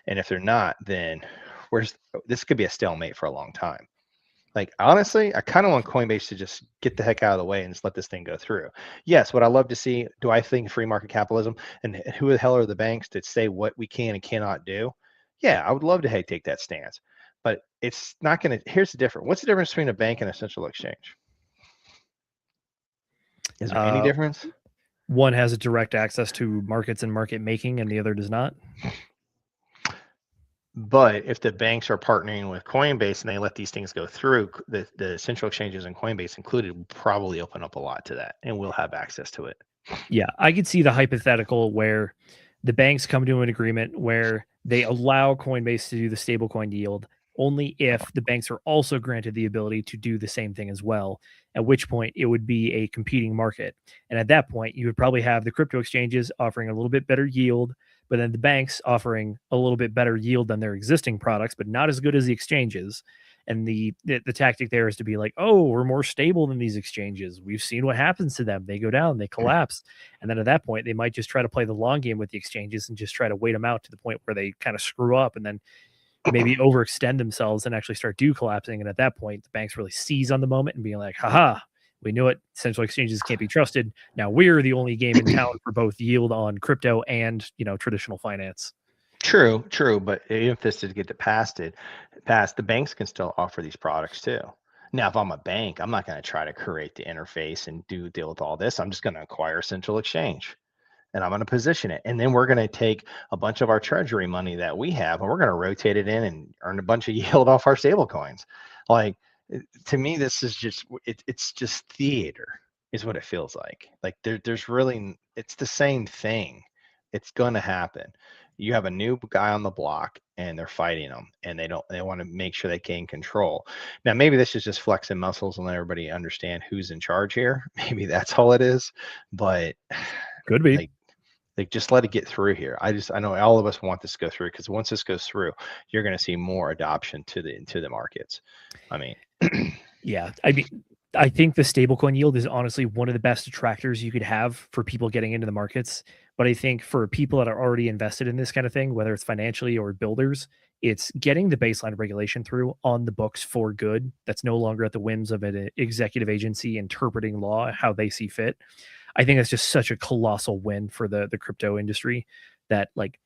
And if they're not, then this could be a stalemate for a long time. Like, honestly, I kind of want Coinbase to just get the heck out of the way and just let this thing go through. Yes, what I love to see, do I think free market capitalism, and who the hell are the banks that say what we can and cannot do? Yeah, I would love to take that stance. But it's not going to, here's the difference. What's the difference between a bank and a central exchange? Is there any difference? One has a direct access to markets and market making, and the other does not. But if the banks are partnering with Coinbase and they let these things go through, the central exchanges and Coinbase included will probably open up a lot to that, and we'll have access to it. Yeah, I could see the hypothetical where the banks come to an agreement where they allow Coinbase to do the stablecoin yield only if the banks are also granted the ability to do the same thing as well, at which point it would be a competing market. And at that point, you would probably have the crypto exchanges offering a little bit better yield, but then the banks offering a little bit better yield than their existing products, but not as good as the exchanges. And the tactic there is to be like, oh, we're more stable than these exchanges. We've seen what happens to them. They go down, they collapse. And then at that point, they might just try to play the long game with the exchanges and just try to wait them out to the point where they kind of screw up and then maybe overextend themselves and actually start collapsing. And at that point, the banks really seize on the moment and being like, haha, we knew it. Central exchanges can't be trusted. Now we're the only game in town for both yield on crypto and, traditional finance. True. But even if this did get passed, the banks can still offer these products too. Now, if I'm a bank, I'm not going to try to create the interface and deal with all this. I'm just going to acquire a central exchange and I'm going to position it. And then we're going to take a bunch of our treasury money that we have and we're going to rotate it in and earn a bunch of yield off our stable coins. Like, to me, this is just, it's just theater is what it feels like. Like there's really, it's the same thing. It's going to happen. You have a new guy on the block and they're fighting them and they want to make sure they gain control. Now, maybe this is just flexing muscles and let everybody understand who's in charge here. Maybe that's all it is, but could be like just let it get through here. I know all of us want this to go through because once this goes through, you're going to see more adoption to the markets. I mean, yeah, I think the stablecoin yield is honestly one of the best attractors you could have for people getting into the markets. But I think for people that are already invested in this kind of thing, whether it's financially or builders, it's getting the baseline regulation through on the books for good. That's no longer at the whims of an executive agency interpreting law how they see fit. I think that's just such a colossal win for the crypto industry that, like,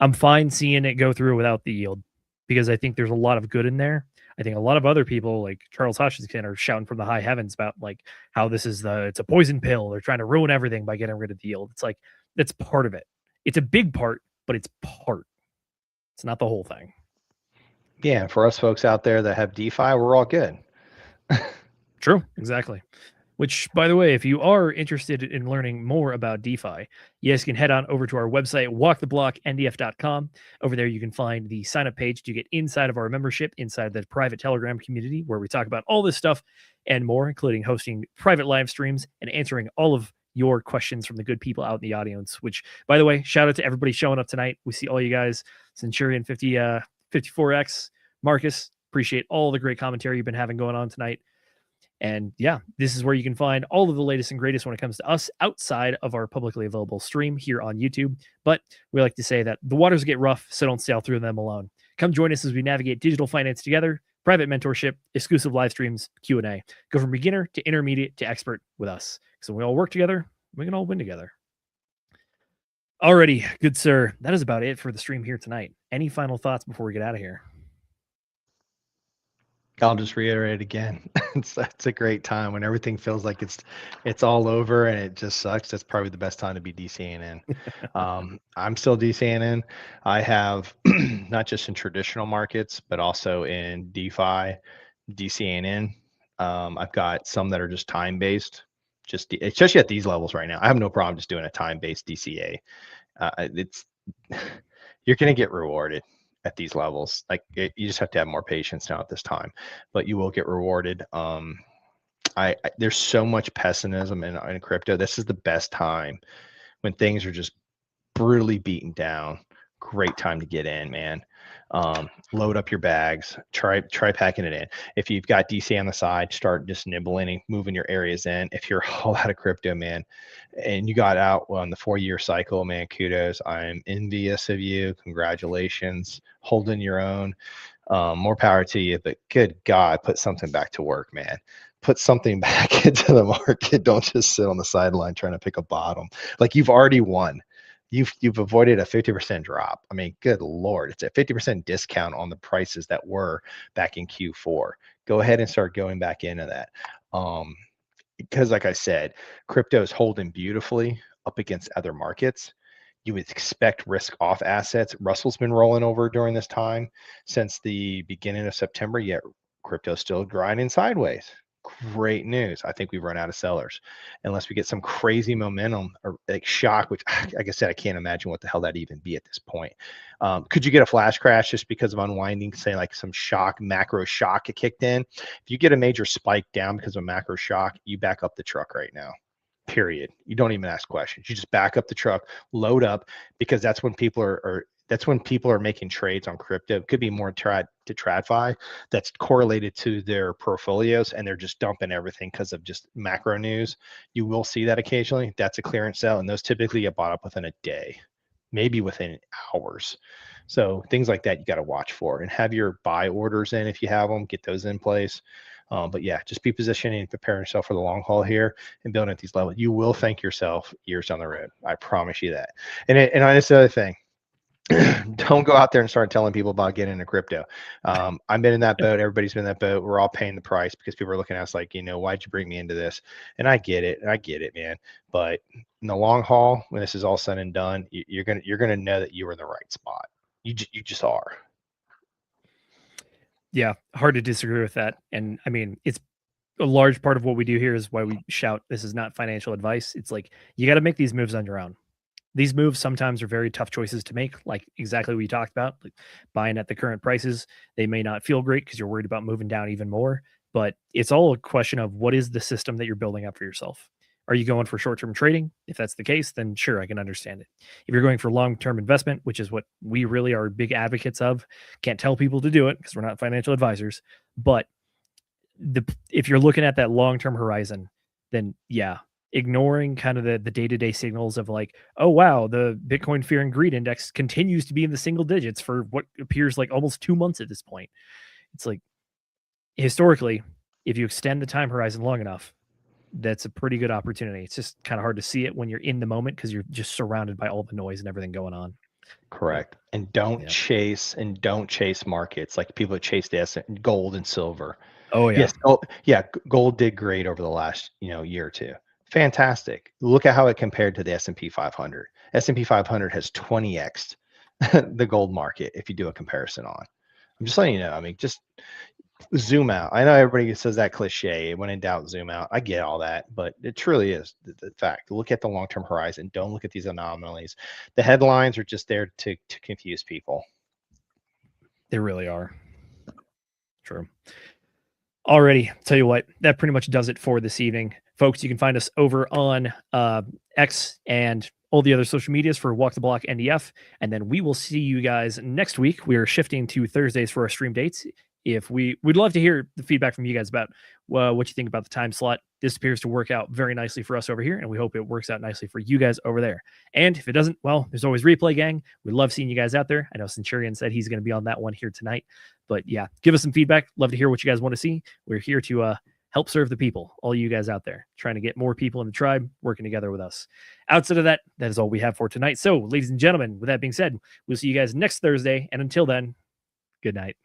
I'm fine seeing it go through without the yield because I think there's a lot of good in there. I think a lot of other people like Charles Hutchinson are shouting from the high heavens about like how it's a poison pill. They're trying to ruin everything by getting rid of the yield. It's like, that's part of it. It's a big part, but it's part. It's not the whole thing. Yeah. For us folks out there that have DeFi, we're all good. True. Exactly. Which, by the way, if you are interested in learning more about DeFi, you guys can head on over to our website, walktheblockndf.com. Over there, you can find the sign-up page to get inside of our membership, inside the private Telegram community, where we talk about all this stuff and more, including hosting private live streams and answering all of your questions from the good people out in the audience. Which, by the way, shout out to everybody showing up tonight. We see all you guys, Centurion 54X, Marcus. Appreciate all the great commentary you've been having going on tonight. And yeah, this is where you can find all of the latest and greatest when it comes to us outside of our publicly available stream here on YouTube. But we like to say that the waters get rough, so don't sail through them alone. Come join us as we navigate digital finance together, private mentorship, exclusive live streams, Q&A. Go from beginner to intermediate to expert with us. So when we all work together, we can all win together. Alrighty, good sir. That is about it for the stream here tonight. Any final thoughts before we get out of here? I'll just reiterate again. It's a great time when everything feels like it's all over and it just sucks. That's probably the best time to be DCing in. I'm still DCing in. I have not just in traditional markets, but also in DeFi, DCing in. I've got some that are just time based, especially at these levels right now. I have no problem just doing a time based DCA. You're going to get rewarded at these levels. Like you just have to have more patience now at this time, but you will get rewarded. There's so much pessimism in crypto. This is the best time when things are just brutally beaten down. Great time to get in, man. Load up your bags, try packing it in. If you've got DC on the side, start just nibbling and moving your areas in. If you're all out of crypto, man, and you got out on the 4-year cycle, man, kudos. I'm envious of you. Congratulations, holding your own. More power to you, but good God, put something back to work, man. Put something back into the market. Don't just sit on the sideline trying to pick a bottom. Like you've already won. You've avoided a 50% drop. I mean, good Lord, it's a 50% discount on the prices that were back in Q4. Go ahead and start going back into that. because like I said, crypto is holding beautifully up against other markets. You would expect risk off assets. Russell's been rolling over during this time since the beginning of September, yet crypto's still grinding sideways. Great news. I think we've run out of sellers unless we get some crazy momentum or like shock, which like I said, I can't imagine what the hell that even be at this point. Could you get a flash crash just because of unwinding, say like some shock, macro shock kicked in? If you get a major spike down because of a macro shock, you back up the truck right now. Period. You don't even ask questions. You just back up the truck, load up, because that's when people are making trades on crypto. It could be more to TradFi that's correlated to their portfolios, and they're just dumping everything because of just macro news. You will see that occasionally. That's a clearance sell, and those typically get bought up within a day, maybe within hours. So things like that you got to watch for, and have your buy orders in if you have them. Get those in place. But yeah, just be positioning and prepare yourself for the long haul here and building at these levels. You will thank yourself years down the road. I promise you that. And that's the other thing. Don't go out there and start telling people about getting into crypto. I've been in that boat. Everybody's been in that boat. We're all paying the price because people are looking at us like, why'd you bring me into this? And I get it, man. But in the long haul, when this is all said and done, you're gonna know that you were in the right spot. You just are. Yeah, hard to disagree with that. And I mean, it's a large part of what we do here is why we shout, this is not financial advice. It's like, you got to make these moves on your own. These moves sometimes are very tough choices to make, like exactly what you talked about, like buying at the current prices. They may not feel great because you're worried about moving down even more, but it's all a question of what is the system that you're building up for yourself. Are you going for short-term trading? If that's the case, then sure, I can understand it. If you're going for long-term investment, which is what we really are big advocates of, can't tell people to do it because we're not financial advisors, but if you're looking at that long-term horizon, then yeah, ignoring kind of the day-to-day signals of like, oh wow, the Bitcoin Fear and Greed Index continues to be in the single digits for what appears like almost 2 months at this point. It's like, historically, if you extend the time horizon long enough, that's a pretty good opportunity. It's just kind of hard to see it when you're in the moment because you're just surrounded by all the noise and everything going on. Correct. And don't chase markets like people that chase the gold and silver. Oh yeah. Yes. Oh yeah. Gold did great over the last year or two. Fantastic. Look at how it compared to the S&P 500. S&P 500 has 20x the gold market if you do a comparison on. I'm just letting you know. I mean, just zoom out. I know everybody says that cliche. When in doubt, zoom out. I get all that, but it truly is the fact. Look at the long-term horizon. Don't look at these anomalies. The headlines are just there to confuse people. They really are. True. Alrighty, tell you what, that pretty much does it for this evening. Folks, you can find us over on X and all the other social medias for Walk the Block NDF, and then we will see you guys next week. We are shifting to Thursdays for our stream dates. We'd love to hear the feedback from you guys about what you think about the time slot. This appears to work out very nicely for us over here, and we hope it works out nicely for you guys over there. And if it doesn't, well, there's always Replay Gang. We love seeing you guys out there. I know Centurion said he's going to be on that one here tonight. But yeah, give us some feedback. Love to hear what you guys want to see. We're here to help serve the people, all you guys out there, trying to get more people in the tribe working together with us. Outside of that, that is all we have for tonight. So, ladies and gentlemen, with that being said, we'll see you guys next Thursday. And until then, good night.